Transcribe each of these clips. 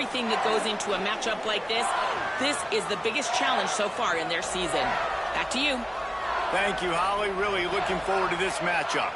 everything that goes into a matchup like this, this is the biggest challenge so far in their season. Back to you. Thank you, Holly. Really looking forward to this matchup.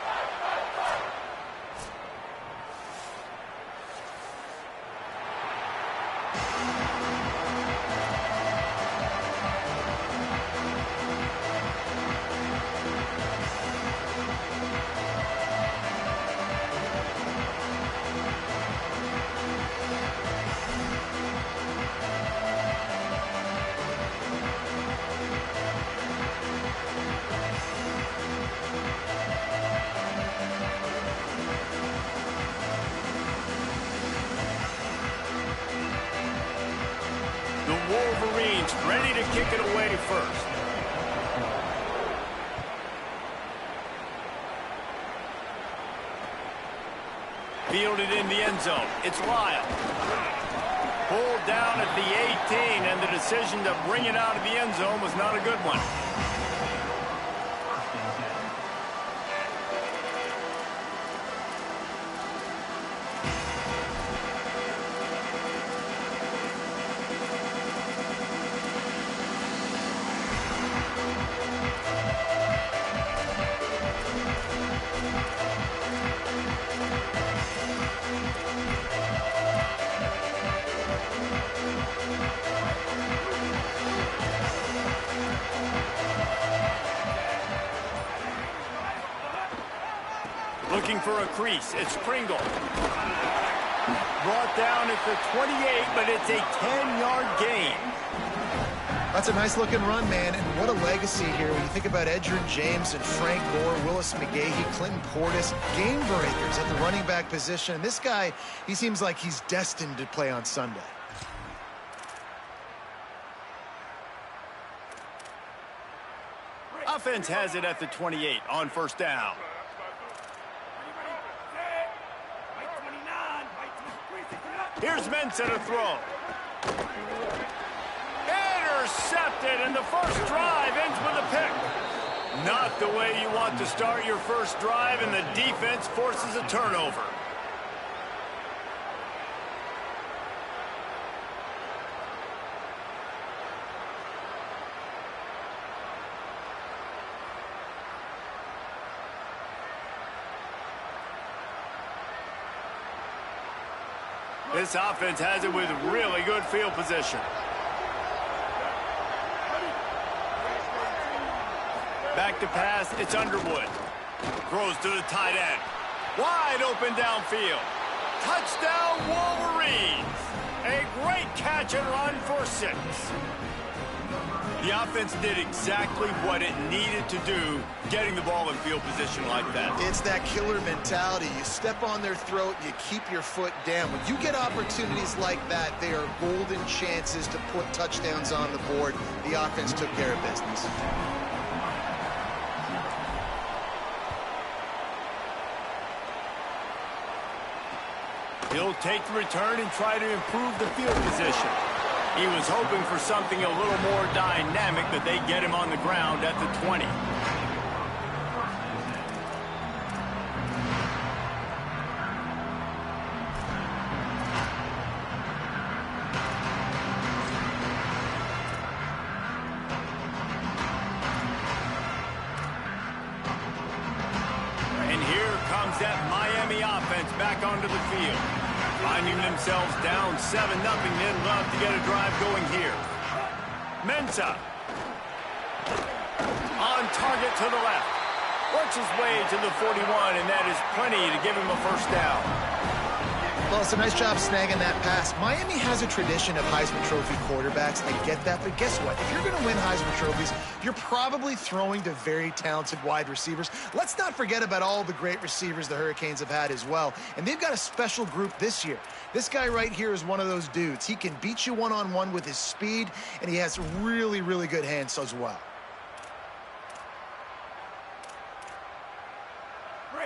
Wolverines ready to kick it away first. Fielded in the end zone. It's Lyle. Pulled down at the 18, and the decision to bring it out of the end zone was not a good one. Looking for a crease. It's Pringle. Brought down at the 28, but it's a 10-yard gain. That's a nice-looking run, man, and what a legacy here when you think about Edgerrin James and Frank Gore, Willis McGahee, Clinton Portis, game breakers at the running back position. And this guy, he seems like he's destined to play on Sunday. Offense has it at the 28 on first down. Here's Mensah to throw. Intercepted, and the first drive ends with a pick. Not the way you want to start your first drive, and the defense forces a turnover. This offense has it with really good field position. Back to pass, it's Underwood. Throws to the tight end. Wide open downfield. Touchdown, Wolverines. A great catch and run for 6. The offense did exactly what it needed to do, getting the ball in field position like that. It's that killer mentality. You step on their throat, you keep your foot down. When you get opportunities like that, they are golden chances to put touchdowns on the board. The offense took care of business. He'll take the return and try to improve the field position. He was hoping for something a little more dynamic, but they get him on the ground at the 20. And here comes that Miami offense back onto the field. Finding themselves down 7-0, they'd love to get a drive going here. Mensah. On target to the left. Works his way to the 41, and that is plenty to give him a first down. Well, it's a nice job snagging that pass. Miami has a tradition of Heisman Trophy quarterbacks. I get that, but guess what? If you're going to win Heisman Trophies, you're probably throwing to very talented wide receivers. Let's not forget about all the great receivers the Hurricanes have had as well. And they've got a special group this year. This guy right here is one of those dudes. He can beat you one-on-one with his speed, and he has really, really good hands as well.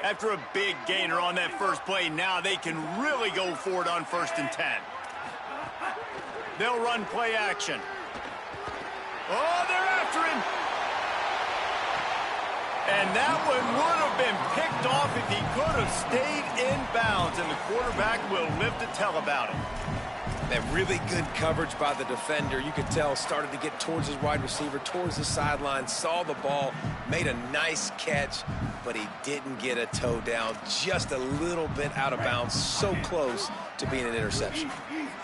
After a big gainer on that first play, now they can really go for it on 1st and 10. They'll run play action. Oh, they're after him. And that one would have been picked off if he could have stayed in bounds, and the quarterback will live to tell about it. That really good coverage by the defender. You could tell started to get towards his wide receiver, towards the sideline, saw the ball, made a nice catch, but he didn't get a toe down. Just a little bit out of bounds, so close to being an interception.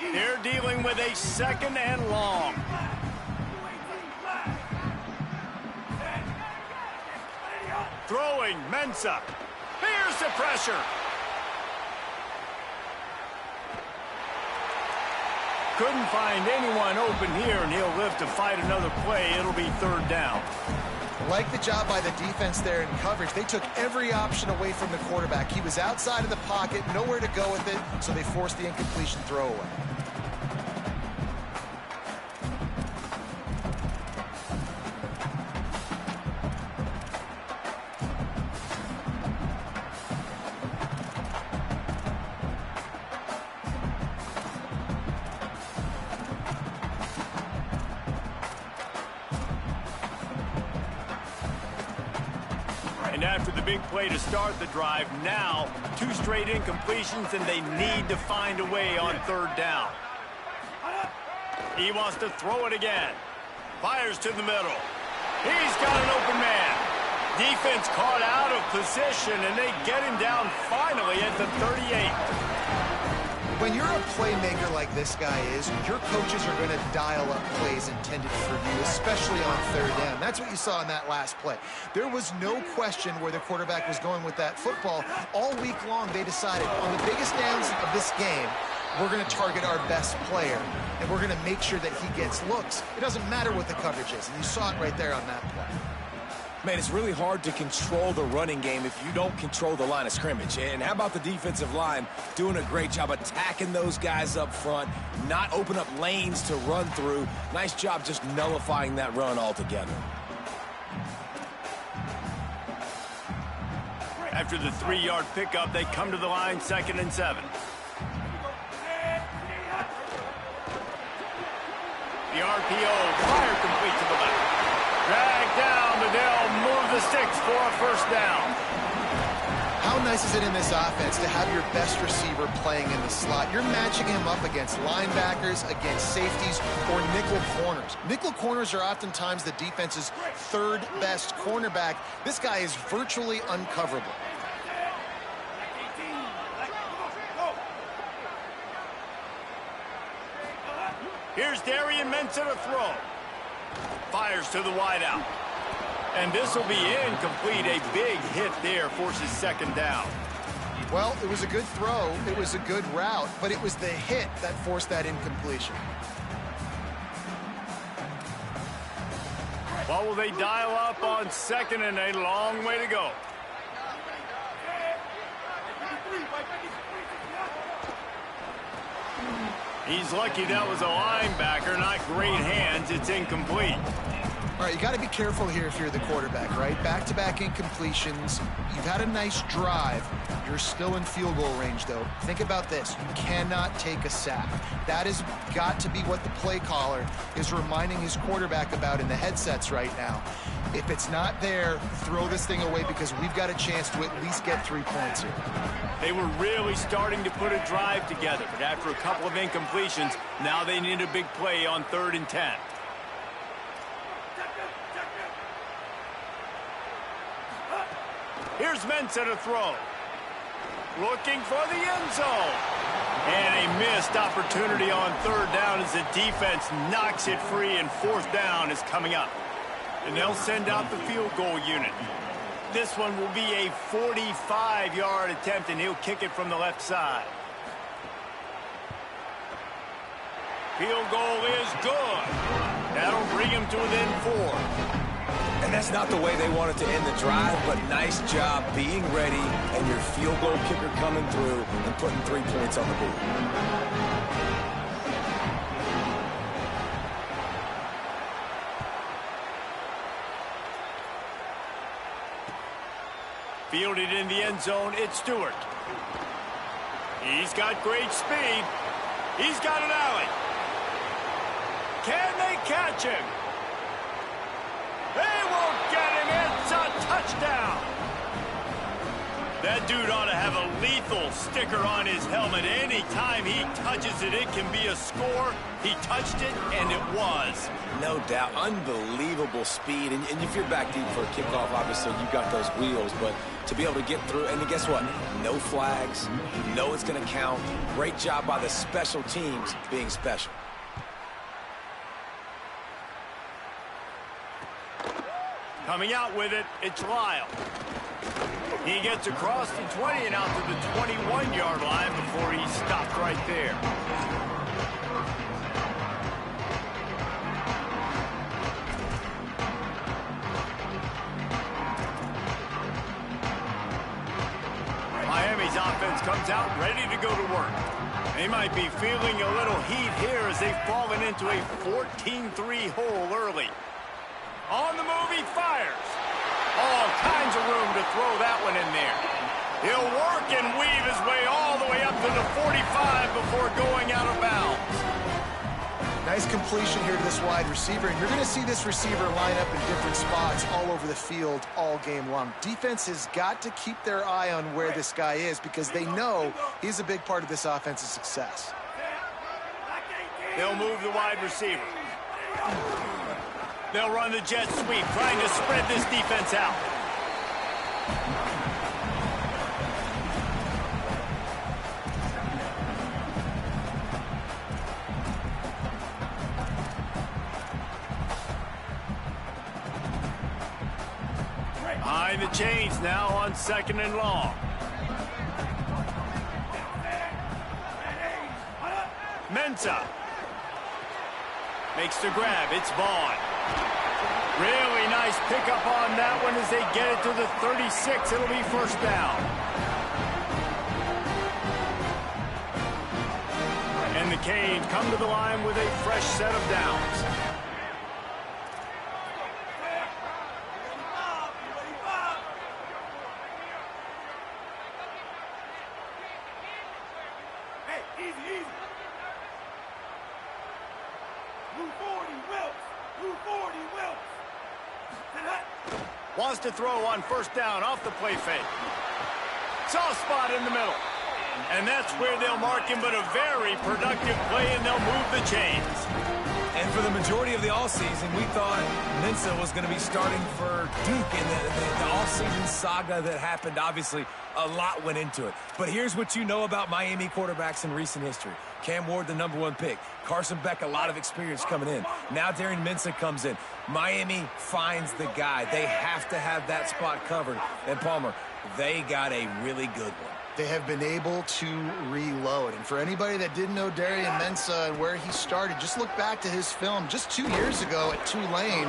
They're dealing with a 2nd and long. Throwing, Mensah. Here's the pressure. Couldn't find anyone open here, and he'll live to fight another play. It'll be 3rd down. Like the job by the defense there in coverage. They took every option away from the quarterback. He was outside of the pocket, nowhere to go with it, so they forced the incompletion throwaway. And after the big play to start the drive, now 2 straight incompletions, and they need to find a way on 3rd down. He wants to throw it again. Fires to the middle. He's got an open man. Defense caught out of position, and they get him down finally at the 38. When you're a playmaker like this guy is, your coaches are going to dial up plays intended for you, especially on 3rd down. That's what you saw in that last play. There was no question where the quarterback was going with that football. All week long, they decided on the biggest downs of this game, we're going to target our best player, and we're going to make sure that he gets looks. It doesn't matter what the coverage is, and you saw it right there on that play. Man, it's really hard to control the running game if you don't control the line of scrimmage. And how about the defensive line doing a great job attacking those guys up front, not open up lanes to run through. Nice job just nullifying that run altogether. After the 3-yard pickup, they come to the line 2nd and 7. The RPO, fire complete to the left. Drag down, but they'll move the sticks for a 1st down. How nice is it in this offense to have your best receiver playing in the slot? You're matching him up against linebackers, against safeties, or nickel corners. Nickel corners are oftentimes the defense's 3rd best cornerback. This guy is virtually uncoverable. Here's Darian Mensah to throw. Fires to the wideout. And this will be incomplete. A big hit there forces 2nd down. Well, it was a good throw. It was a good route, but it was the hit that forced that incompletion. What will they dial up on 2nd and a long way to go? He's lucky that was a linebacker, not great hands. It's incomplete. All right, you got to be careful here if you're the quarterback, right? Back-to-back incompletions. You've had a nice drive. You're still in field goal range, though. Think about this. You cannot take a sack. That has got to be what the play caller is reminding his quarterback about in the headsets right now. If it's not there, throw this thing away because we've got a chance to at least get 3 points here. They were really starting to put a drive together, but after a couple of incompletions, now they need a big play on 3rd and 10. Here's Mensah to throw. Looking for the end zone. And a missed opportunity on 3rd down as the defense knocks it free, and 4th down is coming up. And they'll send out the field goal unit. This one will be a 45-yard attempt, and he'll kick it from the left side. Field goal is good. That'll bring him to within 4. And that's not the way they wanted to end the drive, but nice job being ready and your field goal kicker coming through and putting 3 points on the board. Fielded in the end zone, it's Stewart. He's got great speed. He's got an alley. Can they catch him? They won't get him. It's a touchdown. That dude ought to have a lethal sticker on his helmet. Anytime he touches it, it can be a score. He touched it, and it was. No doubt. Unbelievable speed. And if you're back deep for a kickoff, obviously, you've got those wheels. But to be able to get through, and guess what? No flags. You know it's going to count. Great job by the special teams being special. Coming out with it, it's Lyle. He gets across the 20 and out to the 21-yard line before he stopped right there. Miami's offense comes out ready to go to work. They might be feeling a little heat here as they've fallen into a 14-3 hole early. On the move, he fires. All kinds of room to throw that one in there. He'll work and weave his way all the way up to the 45 before going out of bounds. Nice completion here to this wide receiver, and you're going to see this receiver line up in different spots all over the field all game long. Defense has got to keep their eye on where this guy is because they know he's a big part of this offense's success. They'll move the wide receiver. They'll run the jet sweep, trying to spread this defense out. Behind the chains now on 2nd and long. Mensah makes the grab. It's Vaughn. Really nice pickup on that one as they get it to the 36. It'll be first down. And the Canes come to the line with a fresh set of downs. Wants to throw on first down off the play fake. Soft spot in the middle. And that's where they'll mark him, but a very productive play, and they'll move the chains. And for the majority of the offseason, we thought Mensah was going to be starting for Duke in the offseason saga that happened. Obviously, a lot went into it. But here's what you know about Miami quarterbacks in recent history. Cam Ward, the #1 pick. Carson Beck, a lot of experience coming in. Now Darian Mensah comes in. Miami finds the guy. They have to have that spot covered. And Palmer, they got a really good one. They have been able to reload. And for anybody that didn't know Darian Mensah and where he started, just look back to his film just 2 years ago at Tulane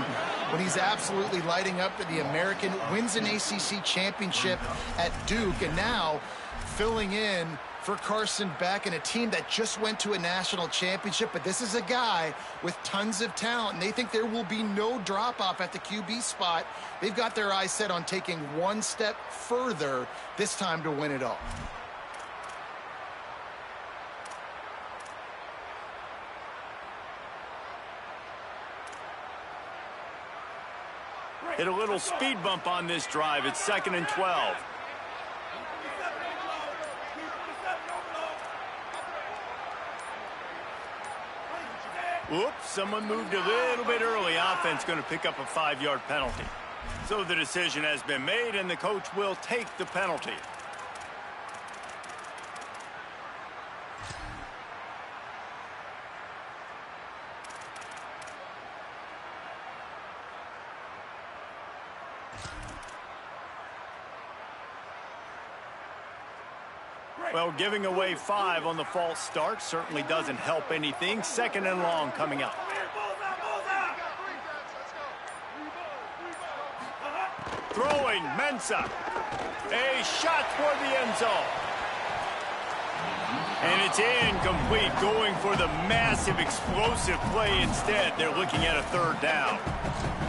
when he's absolutely lighting up for the American, wins an ACC championship at Duke, and now filling in for Carson Beck and a team that just went to a national championship. But this is a guy with tons of talent, and they think there will be no drop-off at the QB spot. They've got their eyes set on taking one step further this time to win it all. Hit a little speed bump on this drive. It's 2nd and 12. Whoops, someone moved a little bit early. Offense going to pick up a 5-yard penalty. So the decision has been made, and the coach will take the penalty. Well, giving away 5 on the false start certainly doesn't help anything. 2nd and long coming up. Throwing, Mensah. A shot toward the end zone. And it's incomplete, going for the massive explosive play instead. They're looking at a 3rd down.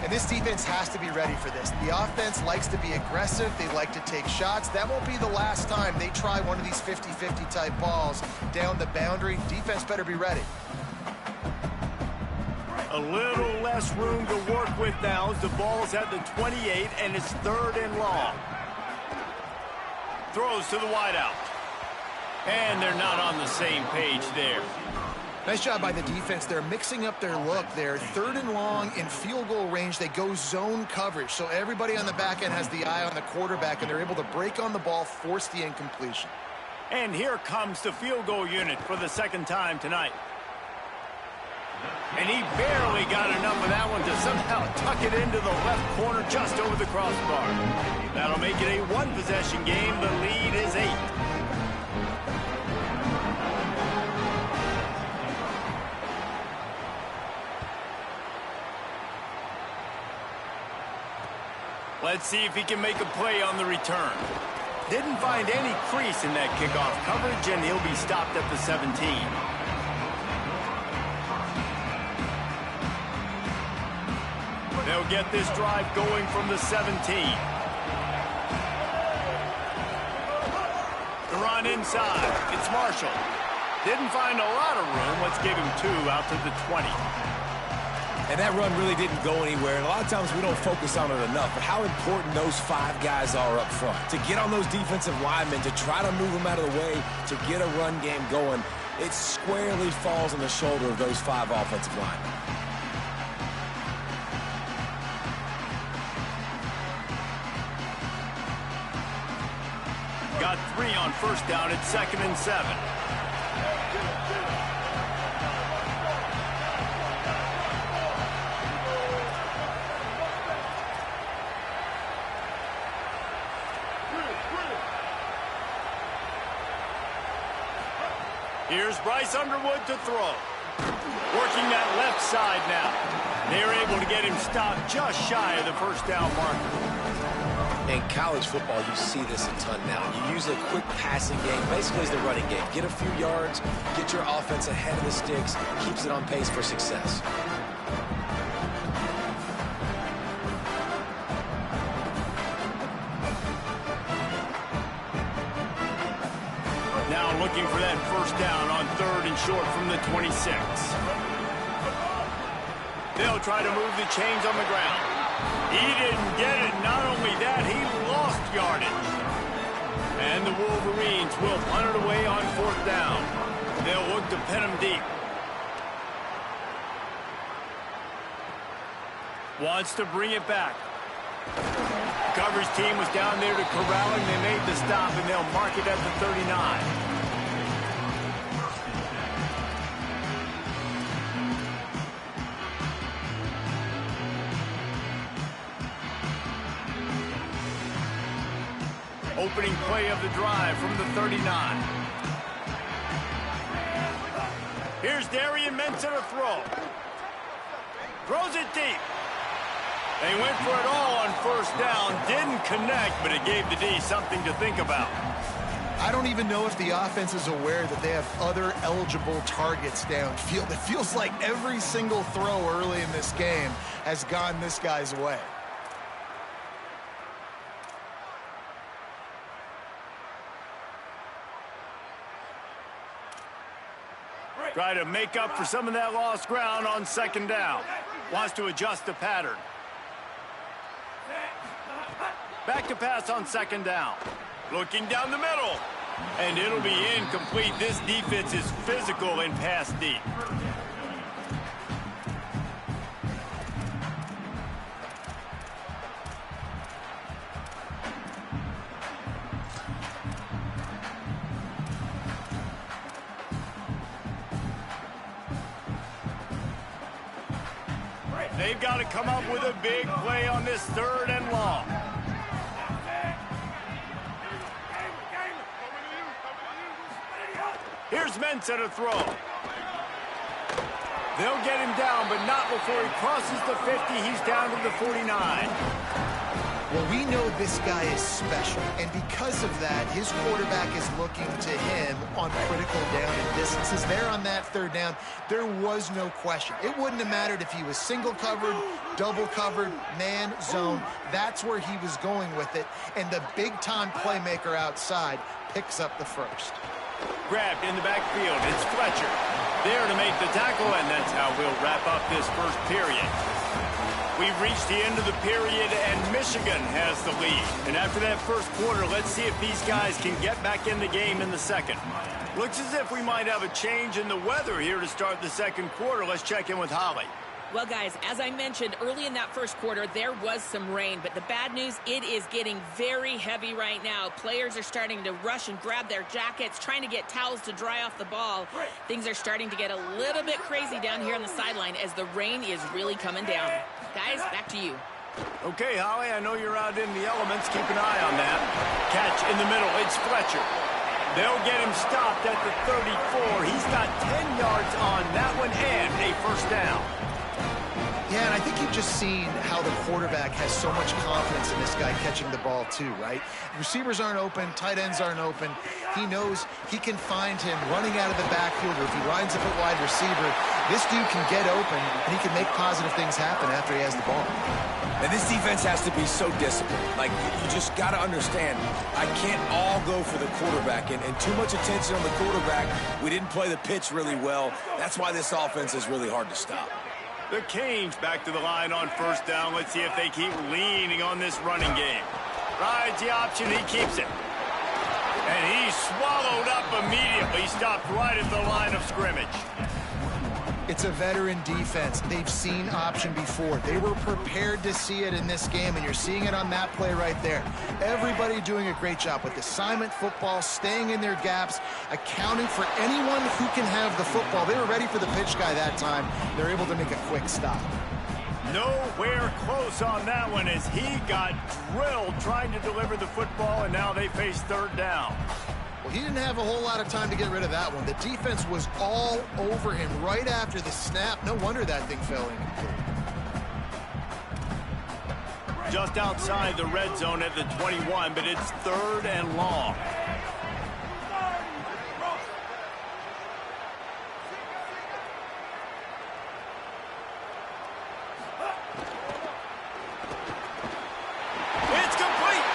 And this defense has to be ready for this. The offense likes to be aggressive. They like to take shots. That won't be the last time they try one of these 50-50 type balls down the boundary. Defense better be ready. A little less room to work with now as the ball's at the 28 and it's 3rd and long. throws to the wideout. And they're not on the same page there. Nice job by the defense. They're mixing up their look there. 3rd and long in field goal range. They go zone coverage. So everybody on the back end has the eye on the quarterback, and they're able to break on the ball, force the incompletion. And here comes the field goal unit for the 2nd time tonight. And he barely got enough of that one to somehow tuck it into the left corner just over the crossbar. That'll make it a 1-possession game. The lead is 8. Let's see if he can make a play on the return. Didn't find any crease in that kickoff coverage, and he'll be stopped at the 17. They'll get this drive going from the 17. The run inside. It's Marshall. Didn't find a lot of room. Let's give him 2 out to the 20. And that run really didn't go anywhere. And a lot of times we don't focus on it enough, but how important those 5 guys are up front. To get on those defensive linemen, to try to move them out of the way, to get a run game going, it squarely falls on the shoulder of those 5 offensive linemen. Got 3 on 1st down at 2nd and 7. Here's Bryce Underwood to throw. Working that left side now. They're able to get him stopped just shy of the 1st down marker. In college football, you see this a ton now. You use a quick passing game, basically as the running game. Get a few yards, get your offense ahead of the sticks, keeps it on pace for success. Now looking for that 1st down on 3rd and short from the 26. They'll try to move the chains on the ground. He didn't get it. Not only that, he lost yardage. And the Wolverines will punt it away on 4th down. They'll look to pin him deep. Wants to bring it back. Coverage team was down there to corral him. They made the stop, and they'll mark it at the 39. Opening play of the drive from the 39. Here's Darian Mensah to throw. Throws it deep. They went for it all on 1st down. Didn't connect, but it gave the D something to think about. I don't even know if the offense is aware that they have other eligible targets downfield. It feels like every single throw early in this game has gone this guy's way. Try to make up for some of that lost ground on 2nd down. Wants to adjust the pattern. Back to pass on 2nd down. Looking down the middle. And it'll be incomplete. This defense is physical and pass deep. They've got to come up with a big play on this 3rd and long. Here's Mensah to throw. They'll get him down, but not before he crosses the 50. He's down to the 49. Well, we know this guy is special, and because of that, his quarterback is looking to him on critical down and distances. There on that 3rd down, there was no question. It wouldn't have mattered if he was single covered, double covered, man, zone. That's where he was going with it, and the big-time playmaker outside picks up the 1st. Grabbed in the backfield. It's Fletcher there to make the tackle, and that's how we'll wrap up this 1st period. We've reached the end of the period, and Michigan has the lead. And after that first quarter, let's see if these guys can get back in the game in the second. Looks as if we might have a change in the weather here to start the second quarter. Let's check in with Holly. Well, guys, as I mentioned early in that first quarter, there was some rain. But the bad news, it is getting very heavy right now. Players are starting to rush and grab their jackets, trying to get towels to dry off the ball. Things are starting to get a little bit crazy down here on the sideline as the rain is really coming down. Guys, back to you. Okay, Holly, I know you're out in the elements. Keep an eye on that. Catch in the middle. It's Fletcher. They'll get him stopped at the 34. He's got 10 yards on that one and a first down. Yeah, and I think you've just seen how the quarterback has so much confidence in this guy catching the ball too, right? Receivers aren't open, tight ends aren't open. He knows he can find him running out of the backfield, or if he lines up at wide receiver, this dude can get open, and he can make positive things happen after he has the ball. And this defense has to be so disciplined. Like, you just got to understand, I can't all go for the quarterback, and too much attention on the quarterback. We didn't play the pitch really well. That's why this offense is really hard to stop. The Canes back to the line on first down. Let's see if they keep leaning on this running game. Rides the option. He keeps it. And he's swallowed up immediately. Stopped right at the line of scrimmage. It's a veteran defense. They've seen option before. They were prepared to see it in this game, and you're seeing it on that play right there. Everybody doing a great job with assignment football, staying in their gaps, accounting for anyone who can have the football. They were ready for the pitch guy that time. They're able to make a quick stop. Nowhere close on that one as he got drilled trying to deliver the football, and now they face third down. Well, he didn't have a whole lot of time to get rid of that one. The defense was all over him right after the snap. No wonder that thing fell incomplete. Just outside the red zone at the 21, but it's third and long. It's complete,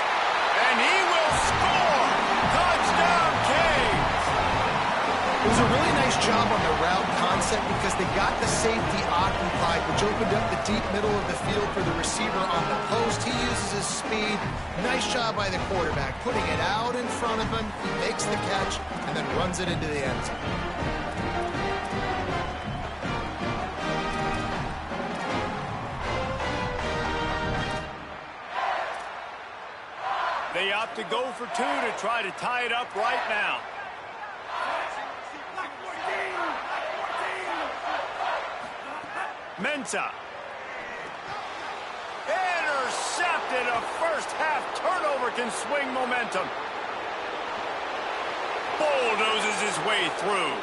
and he will score. Touchdown, Canes. It was a really nice job on the route concept because they got the safety occupied, which opened up the deep middle of the field for the receiver on the post. He uses his speed. Nice job by the quarterback, putting it out in front of him. He makes the catch and then runs it into the end zone. They opt to go for two to try to tie it up right now. Mensah. Intercepted. A first-half turnover can swing momentum. Bulldozes his way through.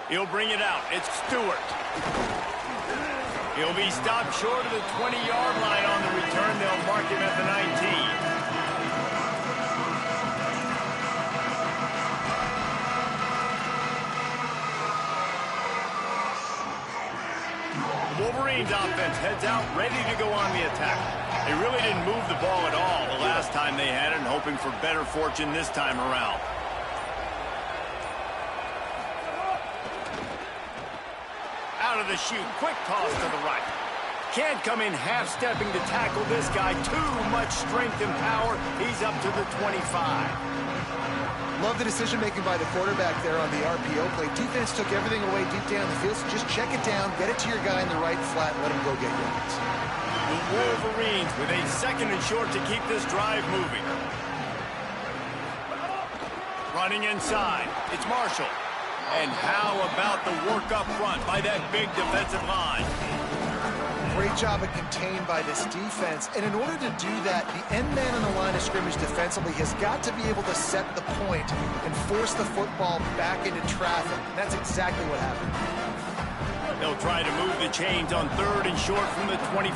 He'll bring it out. It's Stewart. He'll be stopped short of the 20-yard line on the return. They'll mark him at the 19. Wolverines offense heads out, ready to go on the attack. They really didn't move the ball at all the last time they had it, and hoping for better fortune this time around. Out of the chute, quick toss to the right. Can't come in half-stepping to tackle this guy. Too much strength and power. He's up to the 25. Love the decision-making by the quarterback there on the RPO play. Defense took everything away deep down the field, so just check it down, get it to your guy in the right flat, and let him go get yards. The Wolverines with a second and short to keep this drive moving. Running inside, it's Marshall. And how about the work up front by that big defensive line? Great job of contained by this defense. And in order to do that, the end man on the line of scrimmage defensively has got to be able to set the point and force the football back into traffic. And that's exactly what happened. They'll try to move the chains on third and short from the 25.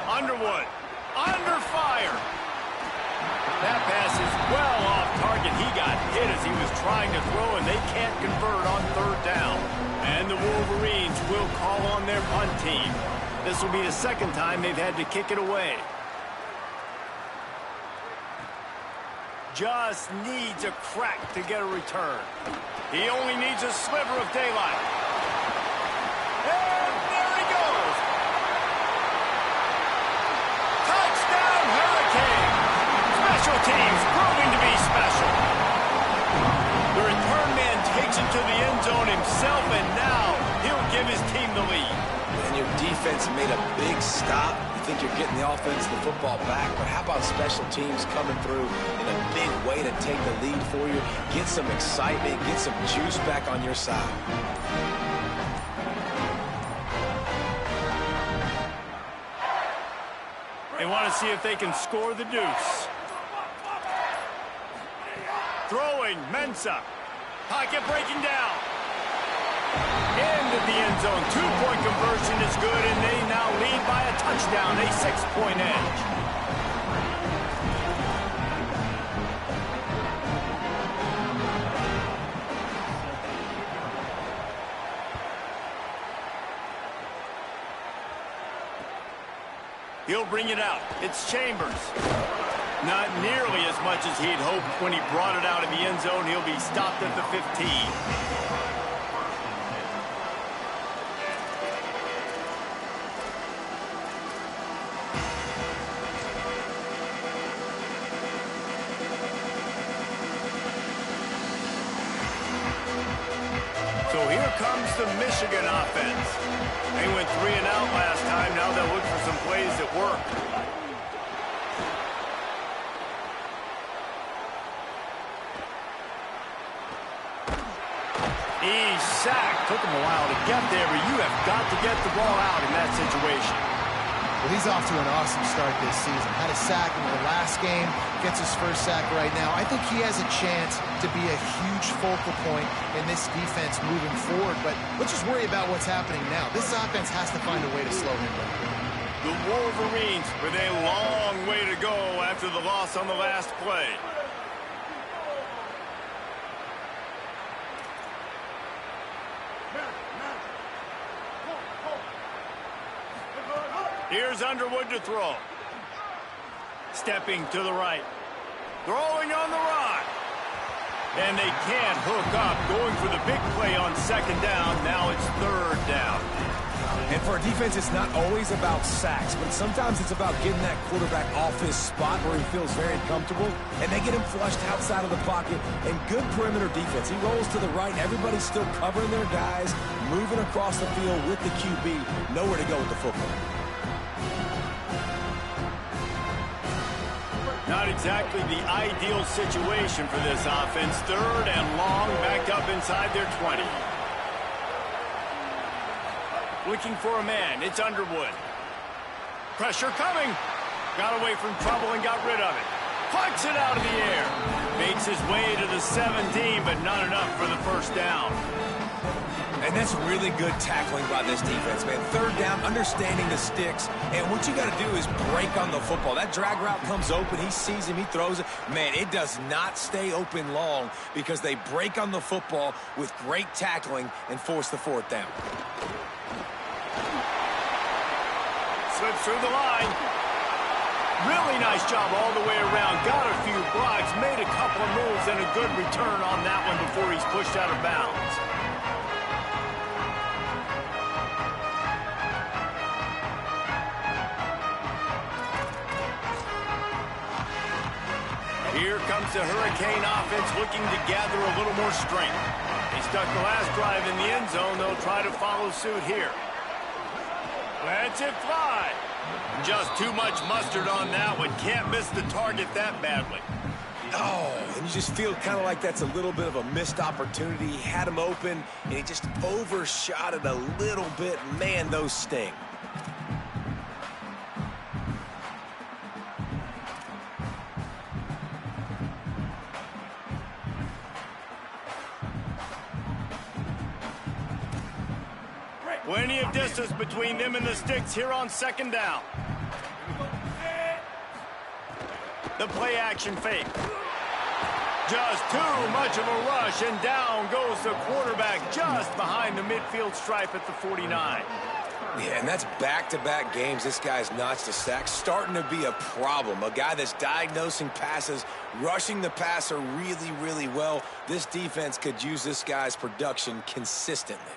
Underwood, under fire. team. This will be the second time they've had to kick it away. Just needs a crack to get a return. He only needs a sliver of daylight. And there he goes. Touchdown, Hurricane. Special teams proving to be special. The return man takes it to the end zone himself, and now he'll give his team the lead. And your defense made a big stop. You think you're getting the offense the football back, but how about special teams coming through in a big way to take the lead for you? Get some excitement, get some juice back on your side. They want to see if they can score the deuce. Throwing, Mensah. Pocket breaking down. Into the end zone. Two-point conversion is good, and they now lead by a touchdown, a 6-point edge. He'll bring it out. It's Chambers. Not nearly as much as he'd hoped when he brought it out in the end zone. He'll be stopped at the 15. So here comes the Michigan offense. They went 3 and out last time. Now they'll look for some plays that work. He's sacked. Took him a while to get there, but you have got to get the ball out in that situation. Well, he's off to an awesome start this season. Had a sack in the last game, gets his first sack right now. I think he has a chance to be a huge focal point in this defense moving forward, but let's just worry about what's happening now. This offense has to find a way to slow him down. The Wolverines with a long way to go after the loss on the last play. Here's Underwood to throw. Stepping to the right. Throwing on the run. And they can't hook up. Going for the big play on second down. Now it's third down. And for a defense, it's not always about sacks, but sometimes it's about getting that quarterback off his spot where he feels very comfortable, and they get him flushed outside of the pocket. And good perimeter defense. He rolls to the right. Everybody's still covering their guys, moving across the field with the QB. Nowhere to go with the football. Not exactly the ideal situation for this offense. Third and long, backed up inside their 20. Looking for a man. It's Underwood. Pressure coming. Got away from trouble and got rid of it. Plucks it out of the air. Makes his way to the 17, but not enough for the first down. And that's really good tackling by this defense, man. Third down, understanding the sticks. And what you got to do is break on the football. That drag route comes open. He sees him. He throws it. Man, it does not stay open long because they break on the football with great tackling and force the fourth down. Slips through the line. Really nice job all the way around. Got a few blocks, made a couple of moves, and a good return on that one before he's pushed out of bounds. Here comes the Hurricane offense looking to gather a little more strength. They stuck the last drive in the end zone. They'll try to follow suit here. Lets it fly. Just too much mustard on that one. Can't miss the target that badly. Oh, and you just feel kind of like that's a little bit of a missed opportunity. He had him open, and he just overshot it a little bit. Man, those sting. Plenty of distance between them and the sticks here on second down. The play action fake. Just too much of a rush, and down goes the quarterback just behind the midfield stripe at the 49. Yeah, and that's back-to-back games. This guy's notched a sack, starting to be a problem. A guy that's diagnosing passes, rushing the passer really, really well. This defense could use this guy's production consistently.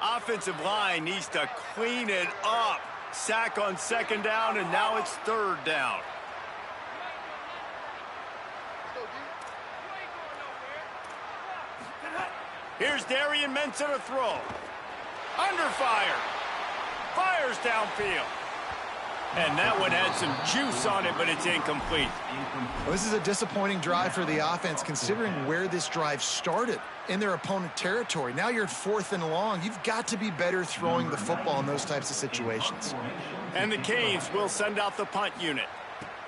Offensive line needs to clean it up. Sack on second down, and now it's third down. Here's Darian Mensah to throw. Under fire. Fires downfield. And that one had some juice on it, but it's incomplete. Well, this is a disappointing drive for the offense, considering where this drive started in their opponent territory. Now you're at 4th and long. You've got to be better throwing the football in those types of situations. And the Canes will send out the punt unit.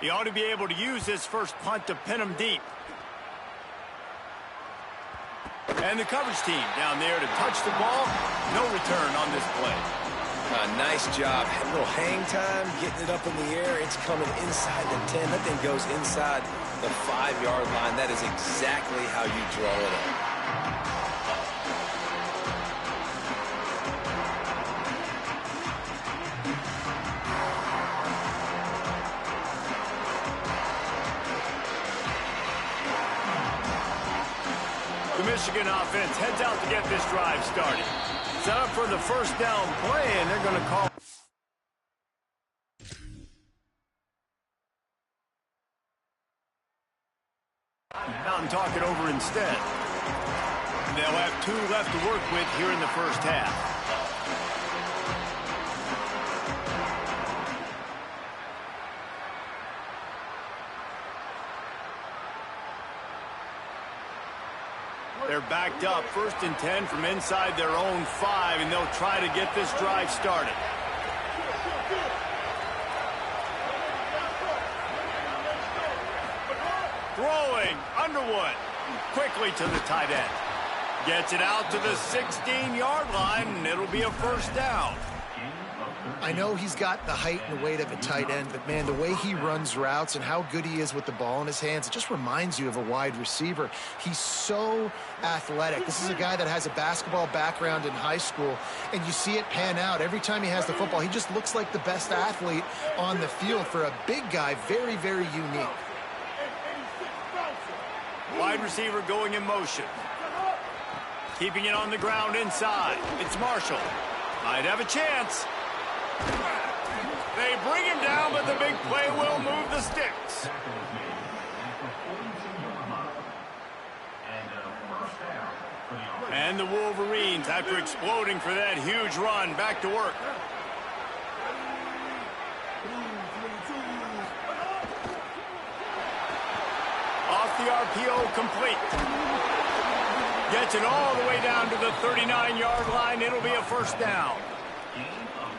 He ought to be able to use his first punt to pin him deep. And the coverage team down there to touch the ball. No return on this play. Nice job. A little hang time, getting it up in the air. It's coming inside the 10. That thing goes inside the 5-yard line. That is exactly how you draw it up. The Michigan offense heads out to get this drive started. Set up for the first down play, and they're going to call. Out and talk it over instead. They'll have 2 left to work with here in the first half. They're backed up, 1st and 10 from inside their own 5, and they'll try to get this drive started. Throwing, Underwood, quickly to the tight end. Gets it out to the 16-yard line, and it'll be a first down. I know he's got the height and the weight of a tight end, but, man, the way he runs routes and how good he is with the ball in his hands, it just reminds you of a wide receiver. He's so athletic. This is a guy that has a basketball background in high school, and you see it pan out. Every time he has the football, he just looks like the best athlete on the field. For a big guy, very, very unique. Wide receiver going in motion. Keeping it on the ground inside. It's Marshall. Might have a chance. They bring him down, but the big play will move the sticks. And the Wolverines, after exploding for that huge run, back to work. Off the RPO, complete. Gets it all the way down to the 39-yard line. It'll be a first down.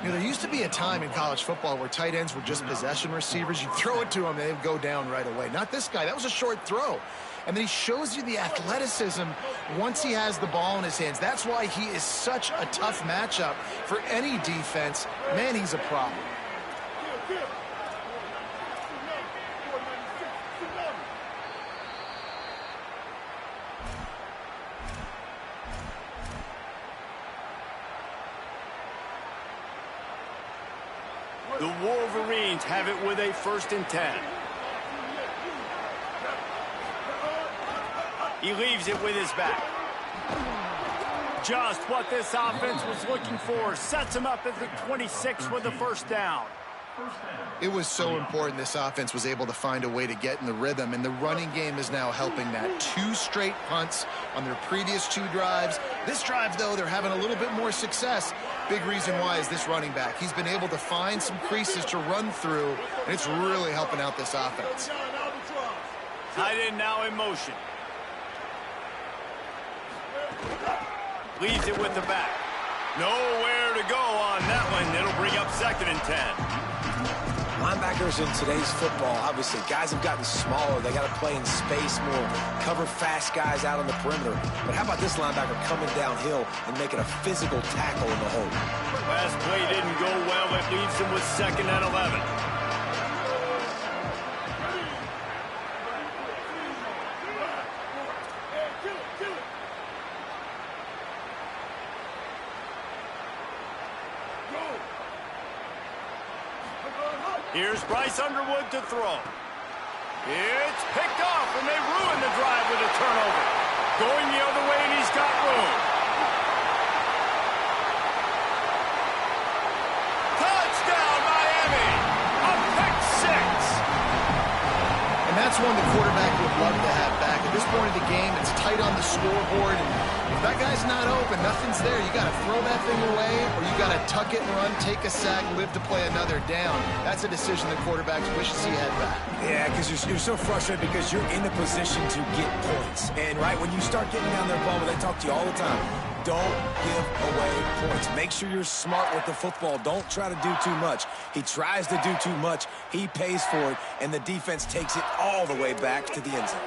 You know, there used to be a time in college football where tight ends were just possession receivers. You throw it to them, and they'd go down right away. Not this guy. That was a short throw. And then he shows you the athleticism once he has the ball in his hands. That's why he is such a tough matchup for any defense. Man, he's a problem. The Wolverines have it with a 1st and 10. He leaves it with his back. Just what this offense was looking for. Sets him up at the 26 with the first down. It was so important this offense was able to find a way to get in the rhythm, and the running game is now helping that. 2 straight punts on their previous 2 drives. This drive, though, they're having a little bit more success. Big reason why is this running back. He's been able to find some creases to run through, and it's really helping out this offense. Tight end now in motion. Leaves it with the back. Nowhere to go on that one. It'll bring up 2nd and 10. Linebackers in today's football, obviously, guys have gotten smaller. They got to play in space more, cover fast guys out on the perimeter. But how about this linebacker coming downhill and making a physical tackle in the hole? Last play didn't go well. It leaves him with 2nd and 11. Here's Bryce Underwood to throw. It's picked off, and they ruin the drive with a turnover. Going the other way, and he's got room. Touchdown, Miami! A pick six! And that's one the quarterback would love to have back. At this point of the game, it's tight on the scoreboard, and if that guy's not open, nothing's there. You got to throw that thing away, or you got to tuck it and run, take a sack, live to play another down. That's a decision the quarterback wishes he had back. Yeah, because you're so frustrated because you're in a position to get points. And, right, when you start getting down their ball, they talk to you all the time. Don't give away points. Make sure you're smart with the football. Don't try to do too much. He tries to do too much. He pays for it, and the defense takes it all the way back to the end zone.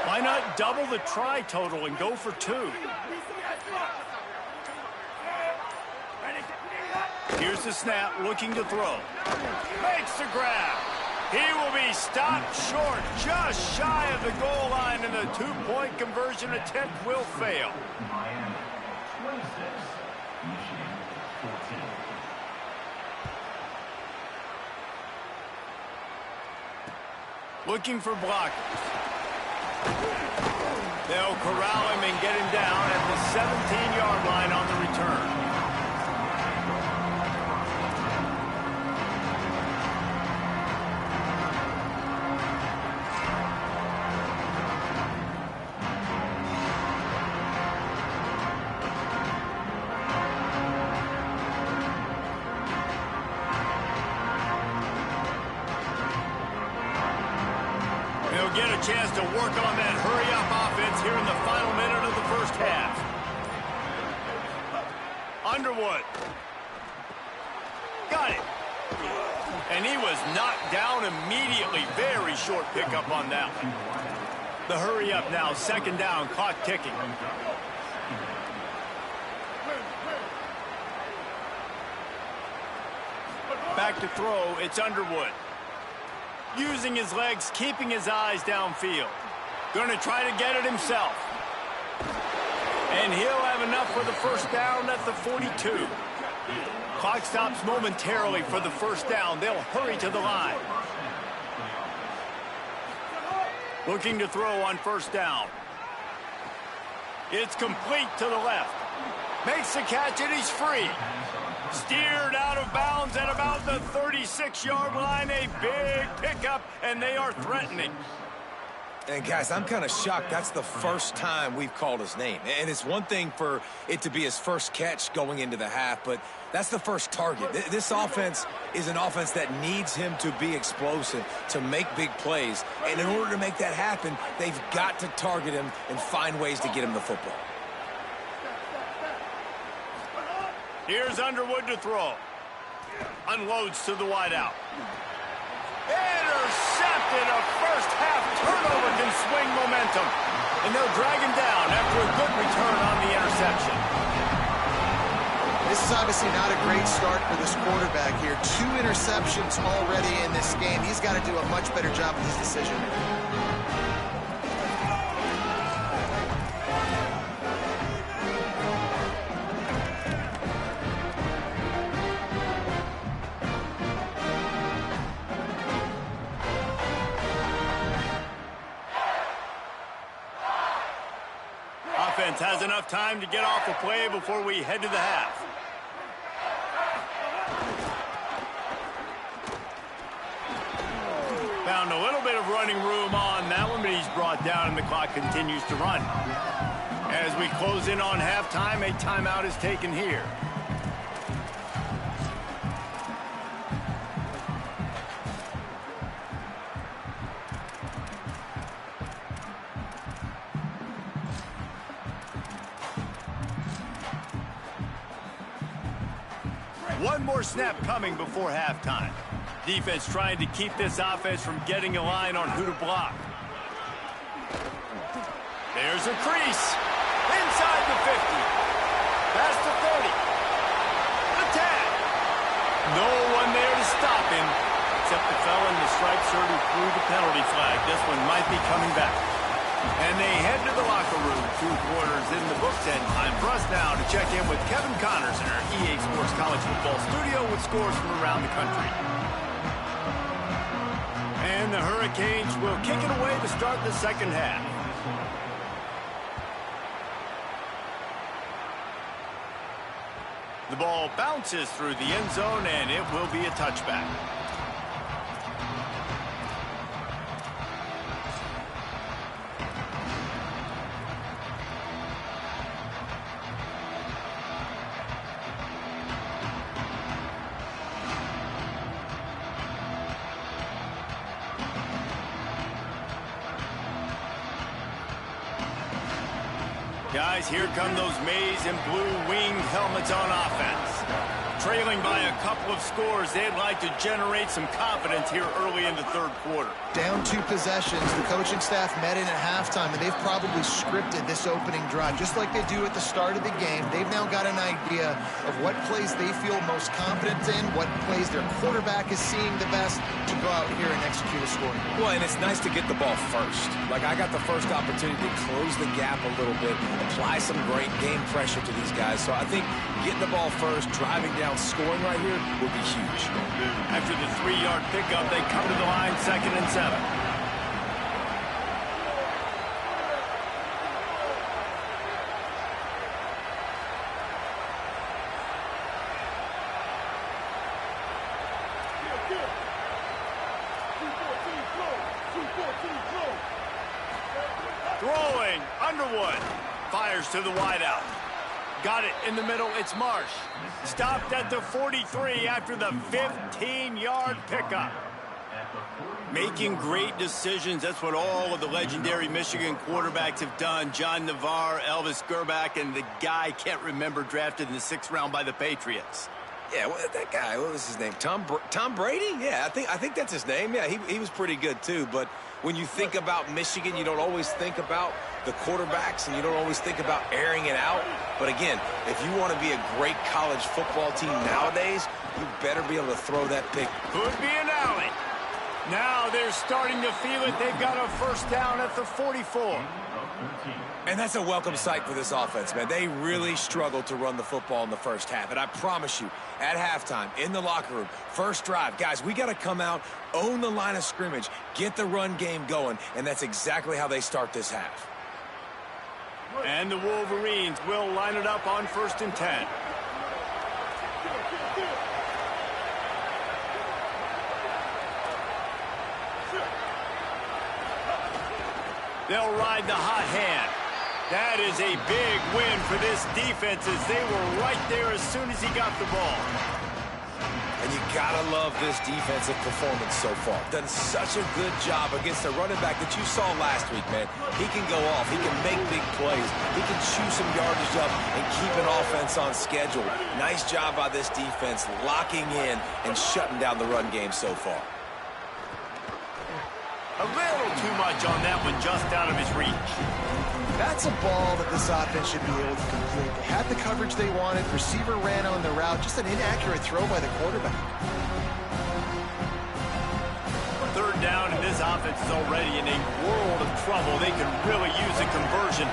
Why not double the try total and go for two? Here's the snap, looking to throw. Makes the grab. He will be stopped short, just shy of the goal line, and the two-point conversion attempt will fail. Looking for blockers. They'll corral him and get him down at the 17-yard line on the return. They'll get a chance to work on that hurry-up offense here in the final minute of the first half. Underwood. Got it. And he was knocked down immediately. Very short pickup on that one. The hurry-up now, second down, clock ticking. Back to throw, it's Underwood. Using his legs, keeping his eyes downfield. Going to try to get it himself. And he'll have enough for the first down at the 42. Clock stops momentarily for the first down. They'll hurry to the line. Looking to throw on first down. It's complete to the left. Makes the catch and he's free. Steered out of bounds at about the 36-yard line. A big pickup, and they are threatening. And, guys, I'm kind of shocked. That's the first time we've called his name. And it's one thing for it to be his first catch going into the half, but that's the first target. This offense is an offense that needs him to be explosive, to make big plays. And in order to make that happen, they've got to target him and find ways to get him the football. Here's Underwood to throw. Unloads to the wideout. Intercepted. A first-half turnover can swing momentum. And they'll drag him down after a good return on the interception. This is obviously not a great start for this quarterback here. 2 interceptions already in this game. He's got to do a much better job with his decision. Offense has enough time to get off a play before we head to the half. Found a little bit of running room on that one, but he's brought down and the clock continues to run. As we close in on halftime, a timeout is taken here. One more snap coming before halftime. Defense trying to keep this offense from getting a line on who to block. There's a crease. Inside the 50. Past the 30. The 10. No one there to stop him, except the fella in the striped shirt who threw the penalty flag. This one might be coming back. And they head to the locker room. 2 quarters in the books, and time for us now to check in with Kevin Connors in our EA Sports College Football studio with scores from around the country. And the Hurricanes will kick it away to start the second half. The ball bounces through the end zone, and it will be a touchback. Guys, here come those maize and blue winged helmets on offense. Trailing by a couple of scores, they'd like to generate some confidence here early in the third quarter. Down 2 possessions, the coaching staff met in at halftime, and they've probably scripted this opening drive. Just like they do at the start of the game, they've now got an idea of what plays they feel most confident in, what plays their quarterback is seeing the best to go out here and execute a score. Well, and it's nice to get the ball first. Like, I got the first opportunity to close the gap a little bit, apply some great game pressure to these guys. So I think getting the ball first, driving down, scoring right here would be huge. After the 3-yard pickup, they come to the line 2nd and 7. Throwing, Underwood fires to the wideout. Got it in the middle, it's Marsh. Stopped at the 43 after the 15-yard pickup. Making great decisions, that's what all of the legendary Michigan quarterbacks have done. John Navarre, Elvis Gerbach, and the guy, can't remember, drafted in the 6th round by the Patriots. Yeah, that guy, what was his name? Tom Brady? Yeah, I think that's his name. Yeah, he was pretty good too. But when you think about Michigan, you don't always think about the quarterbacks, and you don't always think about airing it out. But again, if you want to be a great college football team nowadays, you better be able to throw that pick. Could be an alley. Now they're starting to feel it. They've got a first down at the 44. And that's a welcome sight for this offense, man. They really struggled to run the football in the first half. And I promise you, at halftime, in the locker room, first drive, guys, we got to come out, own the line of scrimmage, get the run game going, and that's exactly how they start this half. And the Wolverines will line it up on 1st and 10. They'll ride the hot hand. That is a big win for this defense, as they were right there as soon as he got the ball. And you gotta love this defensive performance so far. Done such a good job against the running back that you saw last week, man. He can go off. He can make big plays. He can chew some yardage up and keep an offense on schedule. Nice job by this defense locking in and shutting down the run game so far. A little too much on that one, just out of his reach. That's a ball that this offense should be able to complete. They had the coverage they wanted. Receiver ran on the route. Just an inaccurate throw by the quarterback. 3rd down, and this offense is already in a world of trouble. They can really use a conversion,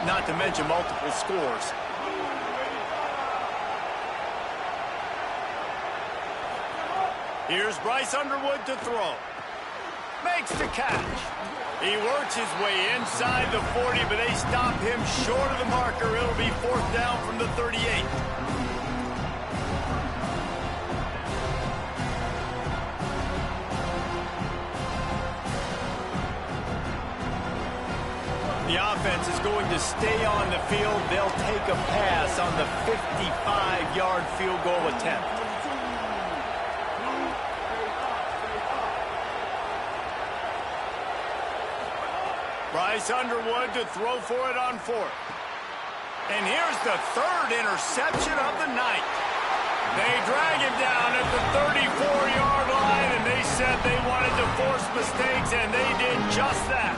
not to mention multiple scores. Here's Bryce Underwood to throw. Makes the catch. He works his way inside the 40, but they stop him short of the marker. It'll be 4th down from the 38. The offense is going to stay on the field. They'll take a pass on the 55-yard field goal attempt. Bryce Underwood to throw for it on 4th. And here's the 3rd interception of the night. They drag him down at the 34-yard line, and they said they wanted to force mistakes, and they did just that.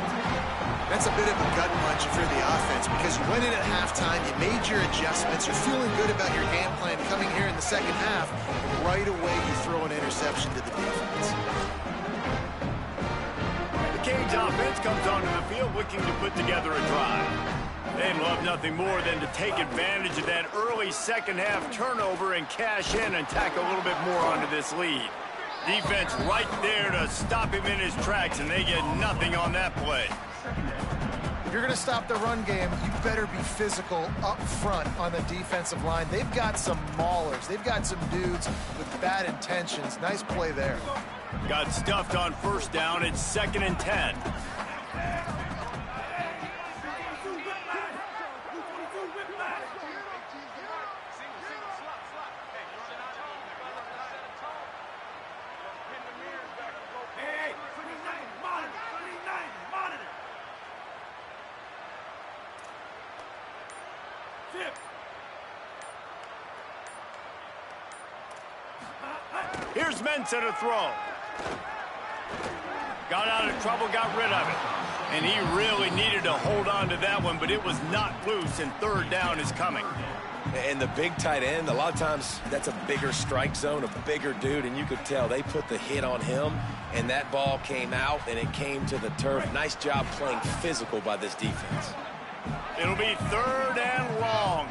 That's a bit of a gut punch for the offense, because you went in at halftime, you made your adjustments, you're feeling good about your game plan coming here in the second half. Right away, you throw an interception to the defense. Hurricanes offense comes onto the field looking to put together a drive. They'd love nothing more than to take advantage of that early second-half turnover and cash in and tack a little bit more onto this lead. Defense right there to stop him in his tracks, and they get nothing on that play. If you're going to stop the run game, you better be physical up front on the defensive line. They've got some maulers. They've got some dudes with bad intentions. Nice play there. Got stuffed on first down. It's 2nd and 10. Here's Mensah to throw. Got out of trouble, got rid of it. And he really needed to hold on to that one, but it was not loose, and 3rd down is coming. And the big tight end, a lot of times that's a bigger strike zone, a bigger dude, and you could tell they put the hit on him, and that ball came out, and it came to the turf. Nice job playing physical by this defense. It'll be 3rd and long.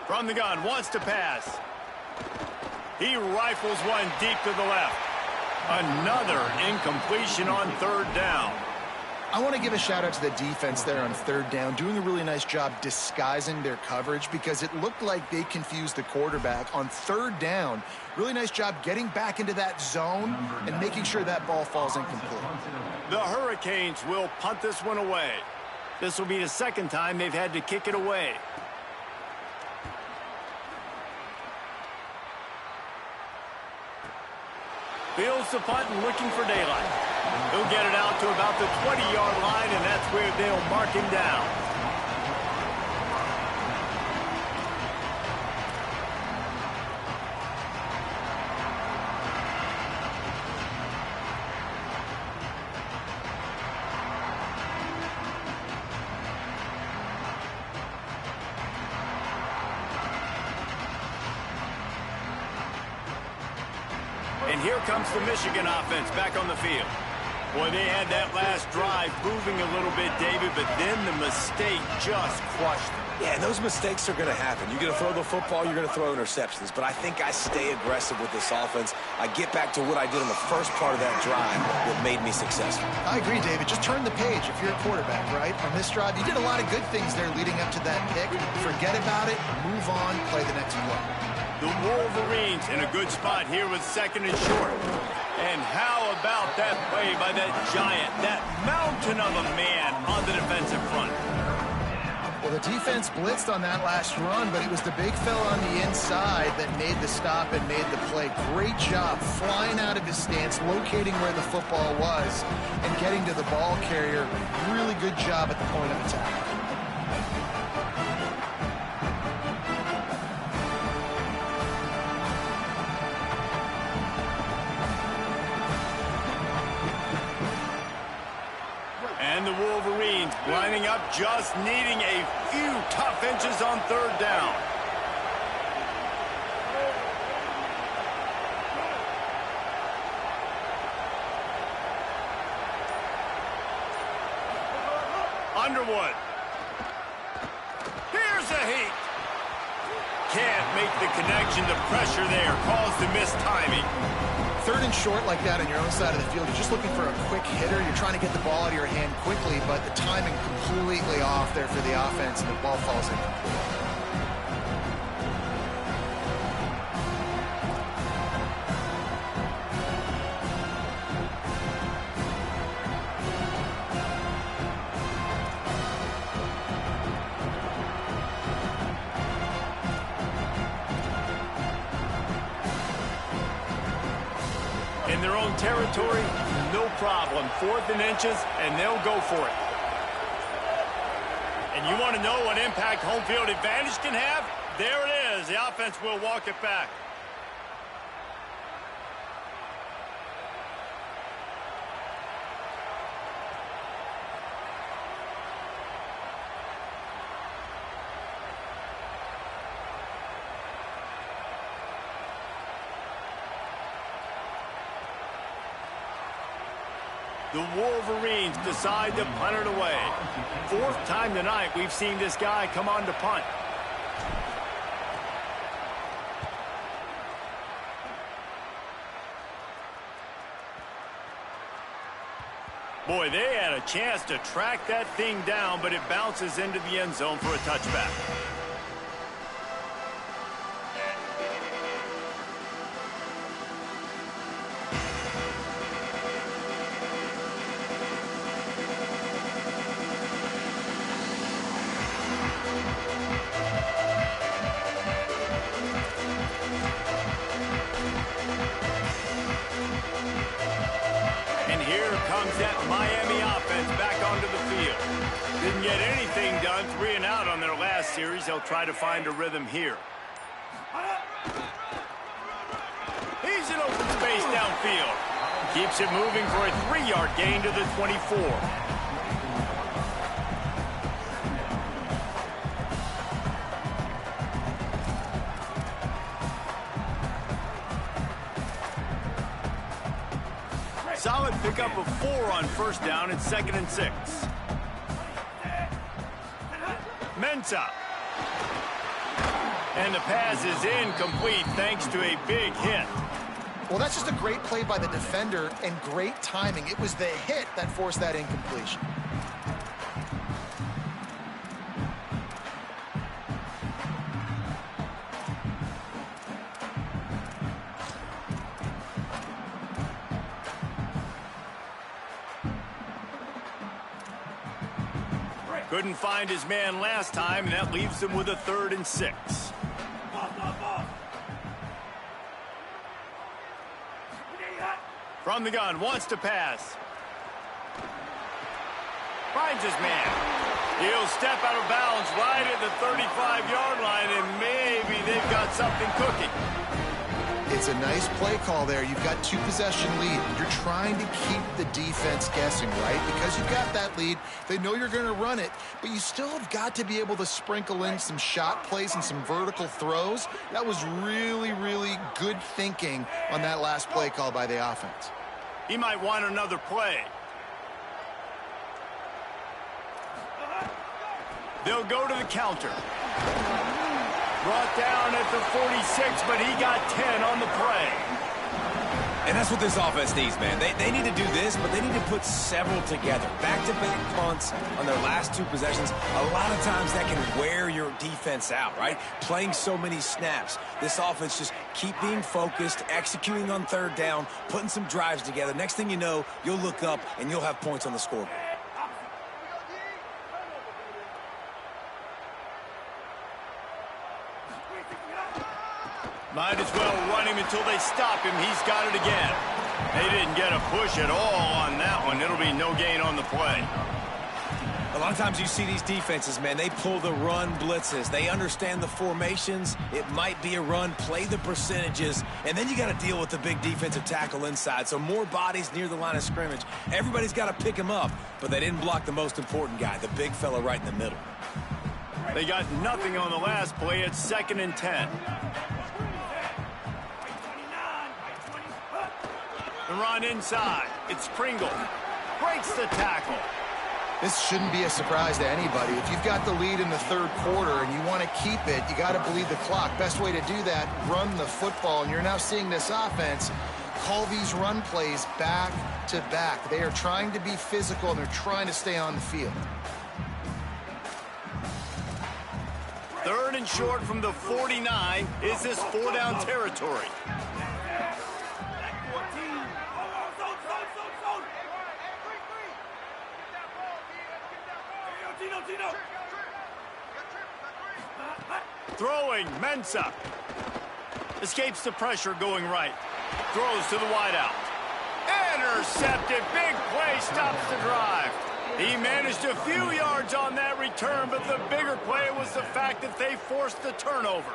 From the gun, wants to pass. He rifles one deep to the left. Another incompletion on 3rd down. I want to give a shout out to the defense there on 3rd down, doing a really nice job disguising their coverage because it looked like they confused the quarterback on 3rd down. Really nice job getting back into that zone and making sure that ball falls incomplete. The Hurricanes will punt this one away. This will be the 2nd time they've had to kick it away. Fields the punt and looking for daylight. He'll get it out to about the 20-yard line, and that's where they'll mark him down. And here comes the Michigan offense back on the field. Boy, they had that last drive moving a little bit, David, but then the mistake just crushed them. Yeah, and those mistakes are going to happen. You're going to throw the football, you're going to throw interceptions. But I think I stay aggressive with this offense. I get back to what I did in the first part of that drive that made me successful. I agree, David. Just turn the page if you're a quarterback, right? On this drive, you did a lot of good things there leading up to that pick. Forget about it, move on, play the next play. The Wolverines in a good spot here with 2nd and short. And how about that play by that giant, that mountain of a man on the defensive front? Well, the defense blitzed on that last run, but it was the big fella on the inside that made the stop and made the play. Great job flying out of his stance, locating where the football was, and getting to the ball carrier. Really good job at the point of attack. And the Wolverines lining up, just needing a few tough inches on 3rd down. Underwood. Here's a heat. Can't make the connection. The pressure there caused the missed timing. 3rd and short like that on your own side of the field, you're just looking for a quick hitter. You're trying to get the ball out of your hand quickly, but the timing completely off there for the offense, and the ball falls incomplete. In their own territory, no problem. 4th and inches, and they'll go for it. And you want to know what impact home field advantage can have? There it is. The offense will walk it back. The Wolverines decide to punt it away. Fourth time tonight we've seen this guy come on to punt. Boy, they had a chance to track that thing down, but it bounces into the end zone for a touchback. That Miami offense back onto the field. Didn't get anything done, 3 and out on their last series. They'll try to find a rhythm here. He's in open space downfield. Keeps it moving for a 3-yard gain to the 24. Solid pickup of 4 on first down and 2nd and 6. Mensah. And the pass is incomplete thanks to a big hit. Well, that's just a great play by the defender and great timing. It was the hit that forced that incompletion. Couldn't find his man last time, and that leaves him with a 3rd and 6. From the gun, wants to pass. Finds his man. He'll step out of bounds right at the 35-yard line, and maybe they've got something cooking. It's a nice play call there. You've got 2-possession lead. You're trying to keep the defense guessing, right? Because you've got that lead. They know you're going to run it, but you still have got to be able to sprinkle in some shot plays and some vertical throws. That was really, really good thinking on that last play call by the offense. He might want another play. They'll go to the counter. Brought down at the 46, but he got 10 on the play. And that's what this offense needs, man. They need to do this, but they need to put several together. Back-to-back punts on their last 2 possessions. A lot of times that can wear your defense out, right? Playing so many snaps. This offense just keep being focused, executing on 3rd down, putting some drives together. Next thing you know, you'll look up and you'll have points on the scoreboard. Might as well run him until they stop him. He's got it again. They didn't get a push at all on that one. It'll be no gain on the play. A lot of times you see these defenses, man, they pull the run blitzes. They understand the formations. It might be a run, play the percentages, and then you got to deal with the big defensive tackle inside. So more bodies near the line of scrimmage. Everybody's got to pick him up, but they didn't block the most important guy, the big fella right in the middle. They got nothing on the last play. It's 2nd and 10. The run inside. It's Pringle. Breaks the tackle. This shouldn't be a surprise to anybody. If you've got the lead in the 3rd quarter and you want to keep it, you got to bleed the clock. Best way to do that, run the football. And you're now seeing this offense call these run plays back to back. They are trying to be physical, and they're trying to stay on the field. 3rd and short from the 49. Is this 4-down territory? Throwing, Mensah. Escapes the pressure going right. Throws to the wideout. Intercepted. Big play stops the drive. He managed a few yards on that return, but the bigger play was the fact that they forced the turnover.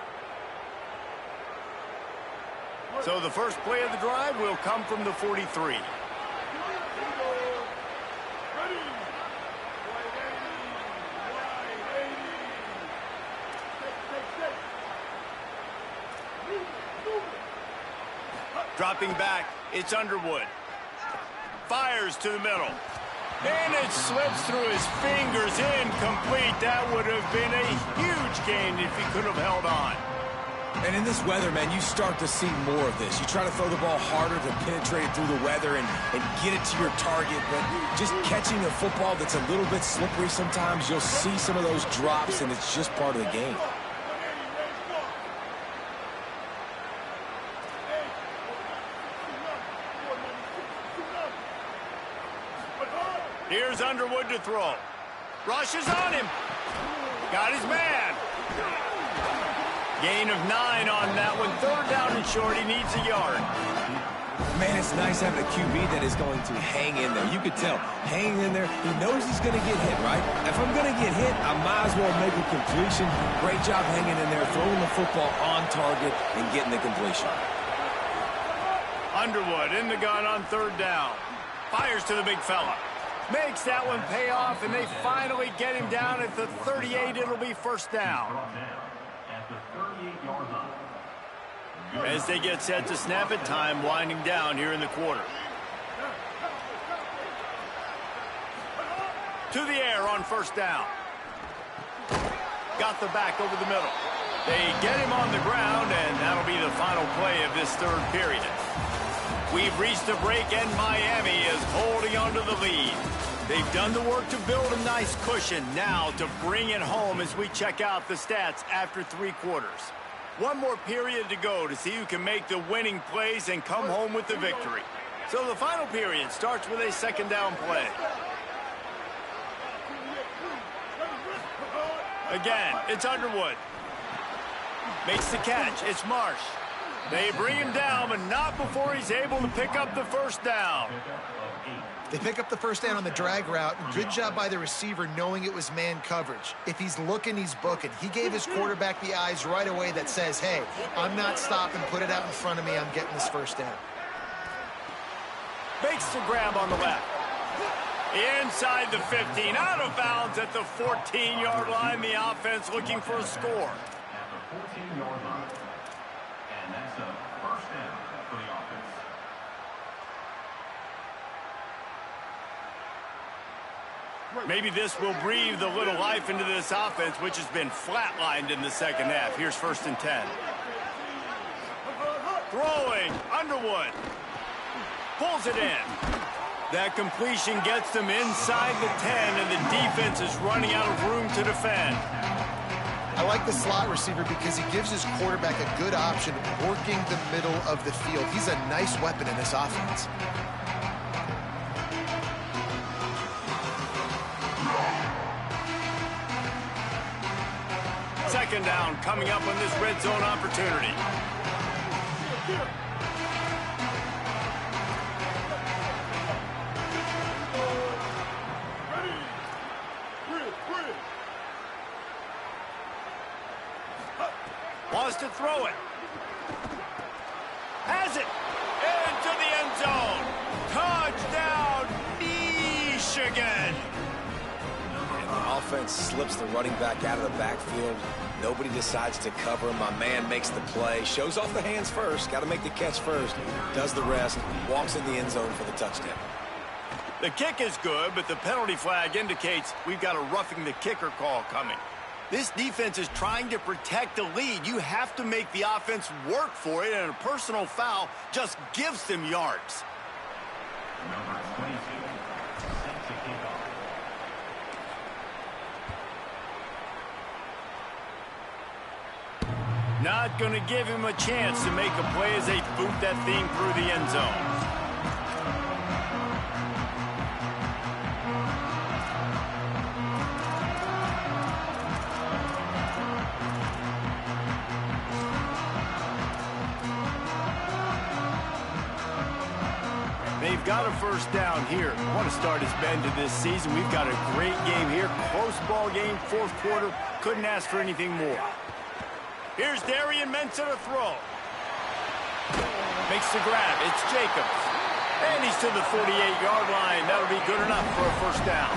So the first play of the drive will come from the 43. Dropping back, it's Underwood. fires to the middle. And it slips through his fingers, incomplete. That would have been a huge gain if he could have held on. And in this weather, man, you start to see more of this. You try to throw the ball harder to penetrate it through the weather and get it to your target, but just catching a football that's a little bit slippery sometimes, you'll see some of those drops, and it's just part of the game. Here's Underwood to throw. Rushes on him. Got his man. Gain of 9 on that one. Third down and short. He needs a yard. Man, it's nice having a QB that is going to hang in there. You could tell, hanging in there, he knows he's going to get hit, right? If I'm going to get hit, I might as well make a completion. Great job hanging in there, throwing the football on target and getting the completion. Underwood in the gun on third down. Fires to the big fella. Makes that one pay off, and they finally get him down at the 38. It'll be first down. As they get set to snap it, time winding down here in the quarter. To the air on first down. Got the back over the middle. They get him on the ground, and that'll be the final play of this third period. We've reached a break, and Miami is holding on to the lead. They've done the work to build a nice cushion. Now to bring it home as we check out the stats after 3 quarters. One more period to go to see who can make the winning plays and come home with the victory. So the final period starts with a second down play. Again, it's Underwood. Makes the catch. It's Marsh. They bring him down, but not before he's able to pick up the first down. They pick up the first down on the drag route. Good job by the receiver knowing it was man coverage. If he's looking, he's booking. He gave his quarterback the eyes right away that says, hey, I'm not stopping. Put it out in front of me. I'm getting this first down. Makes the grab on the left. Inside the 15, out of bounds at the 14-yard line. The offense looking for a score. At the 14-yard line. And that's a first down for the offense. Maybe this will breathe a little life into this offense, which has been flatlined in the second half. Here's first and 10. Throwing, Underwood. Pulls it in. That completion gets them inside the 10, and the defense is running out of room to defend. I like the slot receiver because he gives his quarterback a good option working the middle of the field. He's a nice weapon in this offense. Second down coming up on this red zone opportunity. Wants to throw it. Has it. Into the end zone. Touchdown, Michigan. And the offense slips the running back out of the backfield. Nobody decides to cover him. My man makes the play. Shows off the hands first. Got to make the catch first. Does the rest. Walks in the end zone for the touchdown. The kick is good, but the penalty flag indicates we've got a roughing the kicker call coming. This defense is trying to protect the lead. You have to make the offense work for it, and a personal foul just gives them yards. Number 22, set to kick off. Not going to give him a chance to make a play as they boot that thing through the end zone. They've got a first down here. Want to start his bend to this season. We've got a great game here. Close ball game, fourth quarter. Couldn't ask for anything more. Here's Darian Mensah to throw. Makes the grab. It's Jacobs. And he's to the 48-yard line. That'll be good enough for a first down.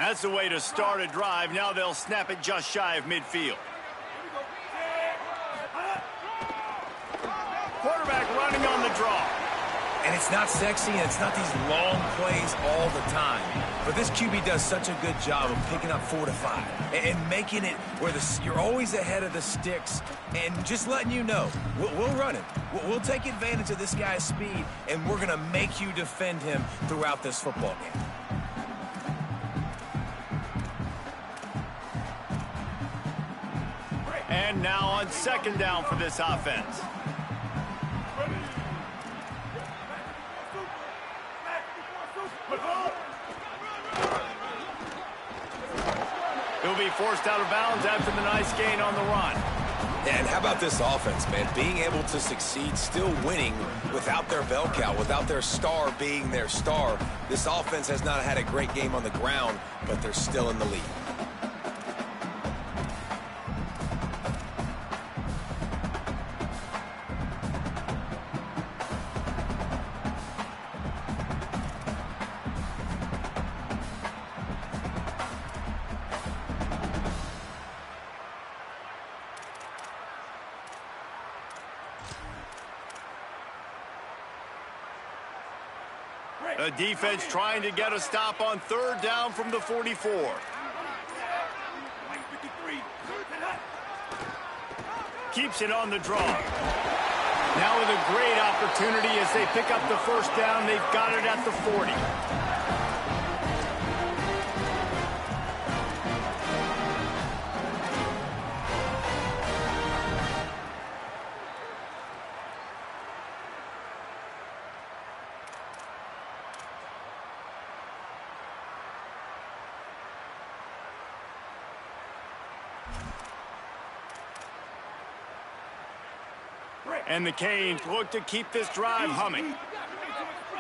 That's the way to start a drive. Now they'll snap it just shy of midfield. Quarterback running on the draw. And it's not sexy, and it's not these long plays all the time. But this QB does such a good job of picking up 4 to 5 and making it where you're always ahead of the sticks and just letting you know, we'll run it. We'll take advantage of this guy's speed, and we're going to make you defend him throughout this football game. And now on second down for this offense. He'll be forced out of bounds after the nice gain on the run. And how about this offense, man? Being able to succeed, still winning without their bell cow, without their star being their star. This offense has not had a great game on the ground, but they're still in the lead. The defense trying to get a stop on third down from the 44. Keeps it on the draw. Now with a great opportunity as they pick up the first down. They've got it at the 40. And the Canes look to keep this drive humming.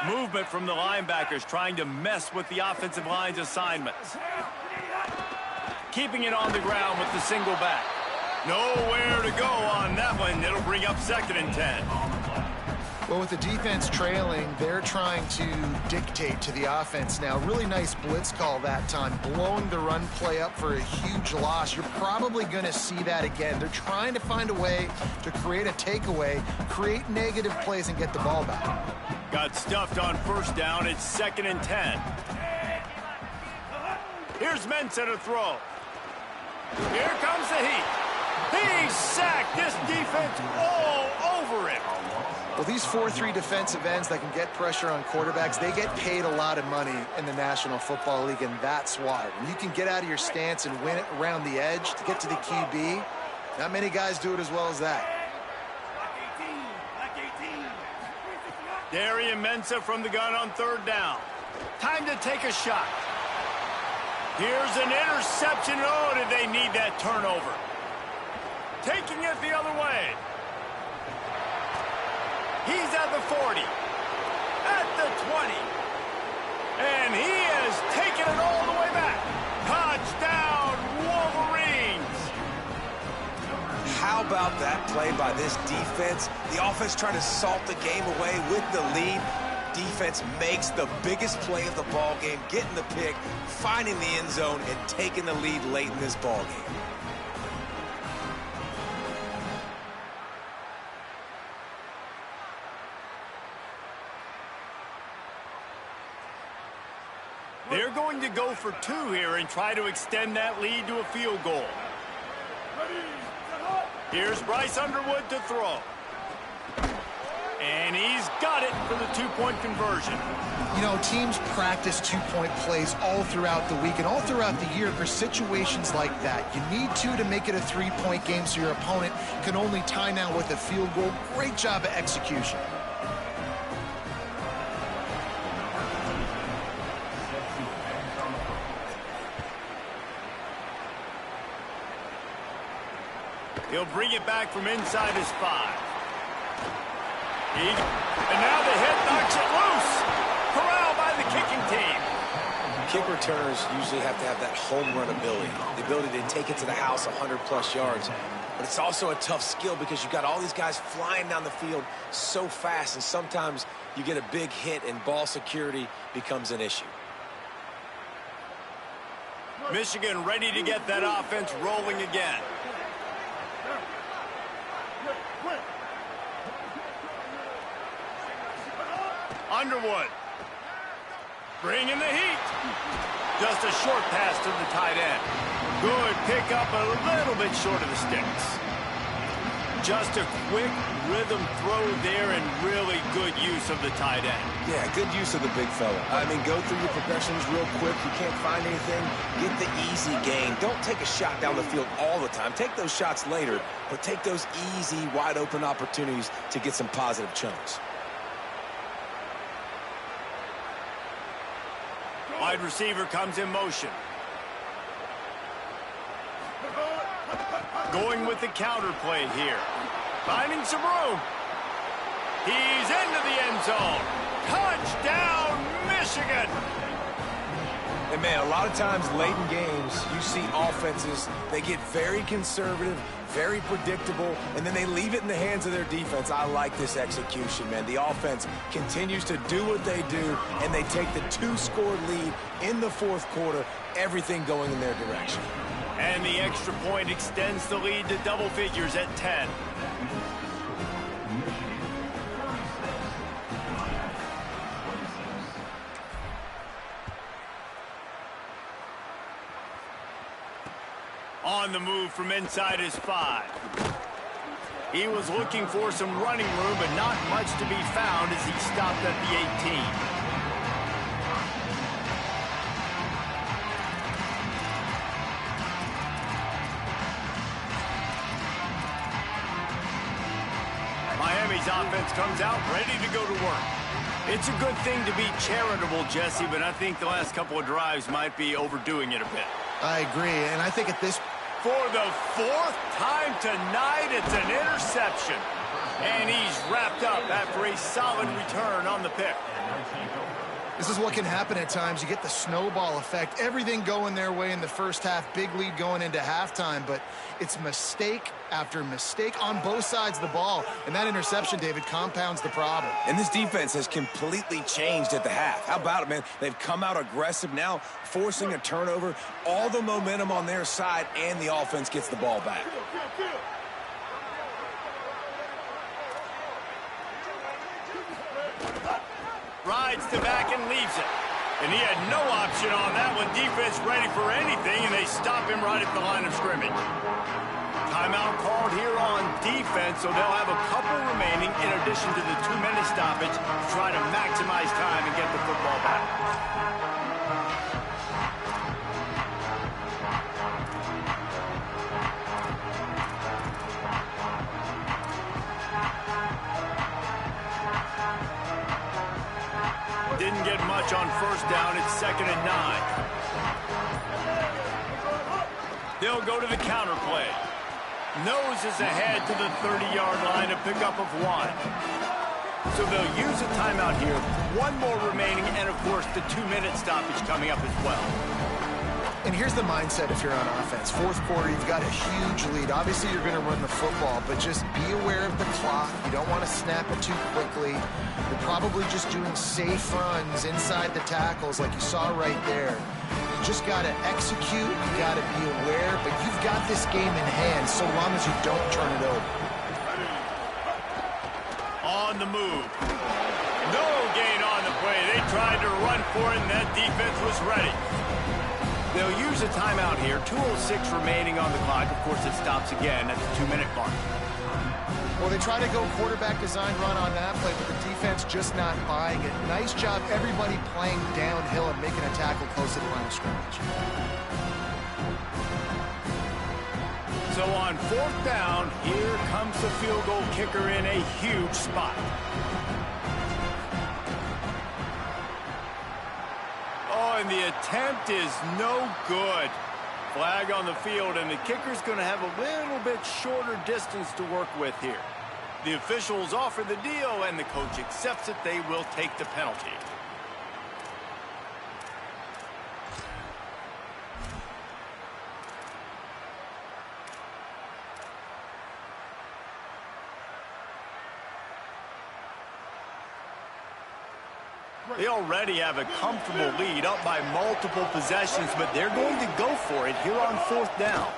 Movement from the linebackers trying to mess with the offensive line's assignments. Keeping it on the ground with the single back. Nowhere to go on that one. It'll bring up 2nd and 10. Well, with the defense trailing, they're trying to dictate to the offense now. Really nice blitz call that time, blowing the run play up for a huge loss. You're probably going to see that again. They're trying to find a way to create a takeaway, create negative plays, and get the ball back. Got stuffed on first down. It's 2nd and 10. Here's Mensah to throw. Here comes the heat. He's sacked. This defense all over him. Well, these 4-3 defensive ends that can get pressure on quarterbacks, they get paid a lot of money in the National Football League, and that's why. When you can get out of your stance and win it around the edge to get to the QB, not many guys do it as well as that. Darian Mensah from the gun on third down. Time to take a shot. Here's an interception. Oh, did they need that turnover? Taking it the other way. He's at the 40, at the 20, and he has taken it all the way back. Touchdown, Wolverines! How about that play by this defense? The offense trying to salt the game away with the lead. Defense makes the biggest play of the ball game, getting the pick, finding the end zone, and taking the lead late in this ball game. They're going to go for 2 here and try to extend that lead to a field goal. Here's Bryce Underwood to throw. And he's got it for the 2-point conversion. You know, teams practice 2-point plays all throughout the week and all throughout the year for situations like that. You need 2 to make it a 3-point game so your opponent can only tie now with a field goal. Great job of execution. He'll bring it back from inside his 5. And now the hit knocks it loose. Corralled by the kicking team. Kick returners usually have to have that home run ability, the ability to take it to the house 100-plus yards. But it's also a tough skill because you've got all these guys flying down the field so fast, and sometimes you get a big hit and ball security becomes an issue. Michigan ready to get that offense rolling again. Underwood. Bringing the heat. Just a short pass to the tight end. Good pickup, a little bit short of the sticks. Just a quick rhythm throw there and really good use of the tight end. Yeah, good use of the big fella. I mean, go through your progressions real quick. You can't find anything, get the easy gain. Don't take a shot down the field all the time. Take those shots later, but take those easy, wide-open opportunities to get some positive chunks. Wide receiver comes in motion. Going with the counter play here. Finding some room. He's into the end zone. Touchdown, Michigan! And, man, a lot of times late in games, you see offenses, they get very conservative, very predictable, and then they leave it in the hands of their defense. I like this execution, man. The offense continues to do what they do, and they take the 2-score lead in the fourth quarter, everything going in their direction. And the extra point extends the lead to double figures at 10. On the move from inside his 5. He was looking for some running room, but not much to be found as he stopped at the 18. Miami's offense comes out ready to go to work. It's a good thing to be charitable, Jesse, but I think the last couple of drives might be overdoing it a bit. I agree, and I think at this... For the 4th time tonight, it's an interception. And he's wrapped up after a solid return on the pick. This is what can happen at times. You get the snowball effect. Everything going their way in the first half. Big lead going into halftime. But it's mistake after mistake on both sides of the ball. And that interception, David, compounds the problem. And this defense has completely changed at the half. How about it, man? They've come out aggressive now, forcing a turnover. All the momentum on their side, and the offense gets the ball back. Rides to back and leaves it. And he had no option on that one. Defense ready for anything, and they stop him right at the line of scrimmage. Timeout called here on defense, so they'll have a couple remaining in addition to the 2-minute stoppage to try to maximize time and get the football back. Didn't get much on first down. It's 2nd and 9. They'll go to the counter play. Noses ahead to the 30-yard line, a pickup of 1. So they'll use a timeout here. 1 more remaining, and, of course, the 2-minute stoppage coming up as well. And here's the mindset if you're on offense. Fourth quarter, you've got a huge lead. Obviously, you're going to run the football, but just be aware of the clock. You don't want to snap it too quickly. You're probably just doing safe runs inside the tackles like you saw right there. You just got to execute. You got to be aware, but you've got this game in hand so long as you don't turn it over. On the move. No gain on the play. They tried to run for it, and that defense was ready. They'll use a timeout here. 2:06 remaining on the clock. Of course, it stops again at the 2-minute mark. Well, they try to go quarterback design run on that play, but the defense just not buying it. Nice job, everybody playing downhill and making a tackle close to the line of scrimmage. So on 4th down, here comes the field goal kicker in a huge spot. Oh, and the attempt is no good. Flag on the field, and the kicker's going to have a little bit shorter distance to work with here. The officials offer the deal, and the coach accepts it. They will take the penalty. They already have a comfortable lead, up by multiple possessions, but they're going to go for it here on 4th down.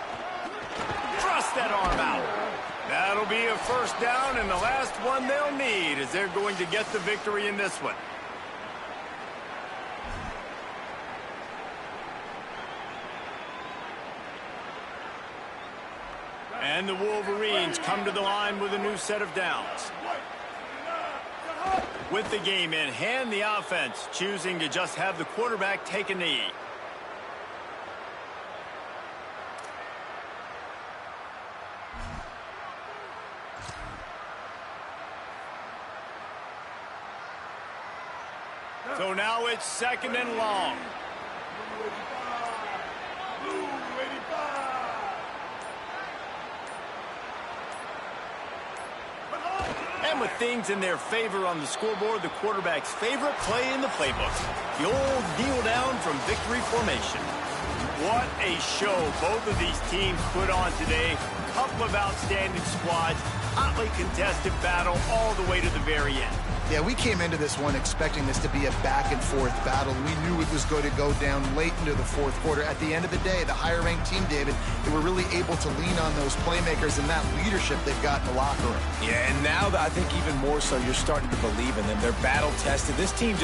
Thrust that arm out. That'll be a first down, and the last one they'll need as they're going to get the victory in this one. And the Wolverines come to the line with a new set of downs. With the game in hand, the offense choosing to just have the quarterback take a knee. So now it's 2nd and long. And with things in their favor on the scoreboard, the quarterback's favorite play in the playbook, the old kneel down from victory formation. What a show both of these teams put on today. Couple of outstanding squads, hotly contested battle all the way to the very end. Yeah, we came into this one expecting this to be a back-and-forth battle. We knew it was going to go down late into the 4th quarter. At the end of the day, the higher-ranked team, David, they were really able to lean on those playmakers and that leadership they've got in the locker room. Yeah, and now I think even more so, you're starting to believe in them. They're battle-tested. This team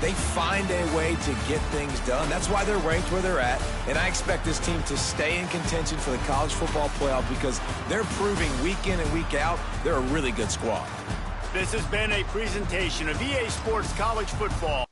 they find a way to get things done. That's why they're ranked where they're at, and I expect this team to stay in contention for the college football playoff because they're proving week in and week out they're a really good squad. This has been a presentation of EA Sports College Football.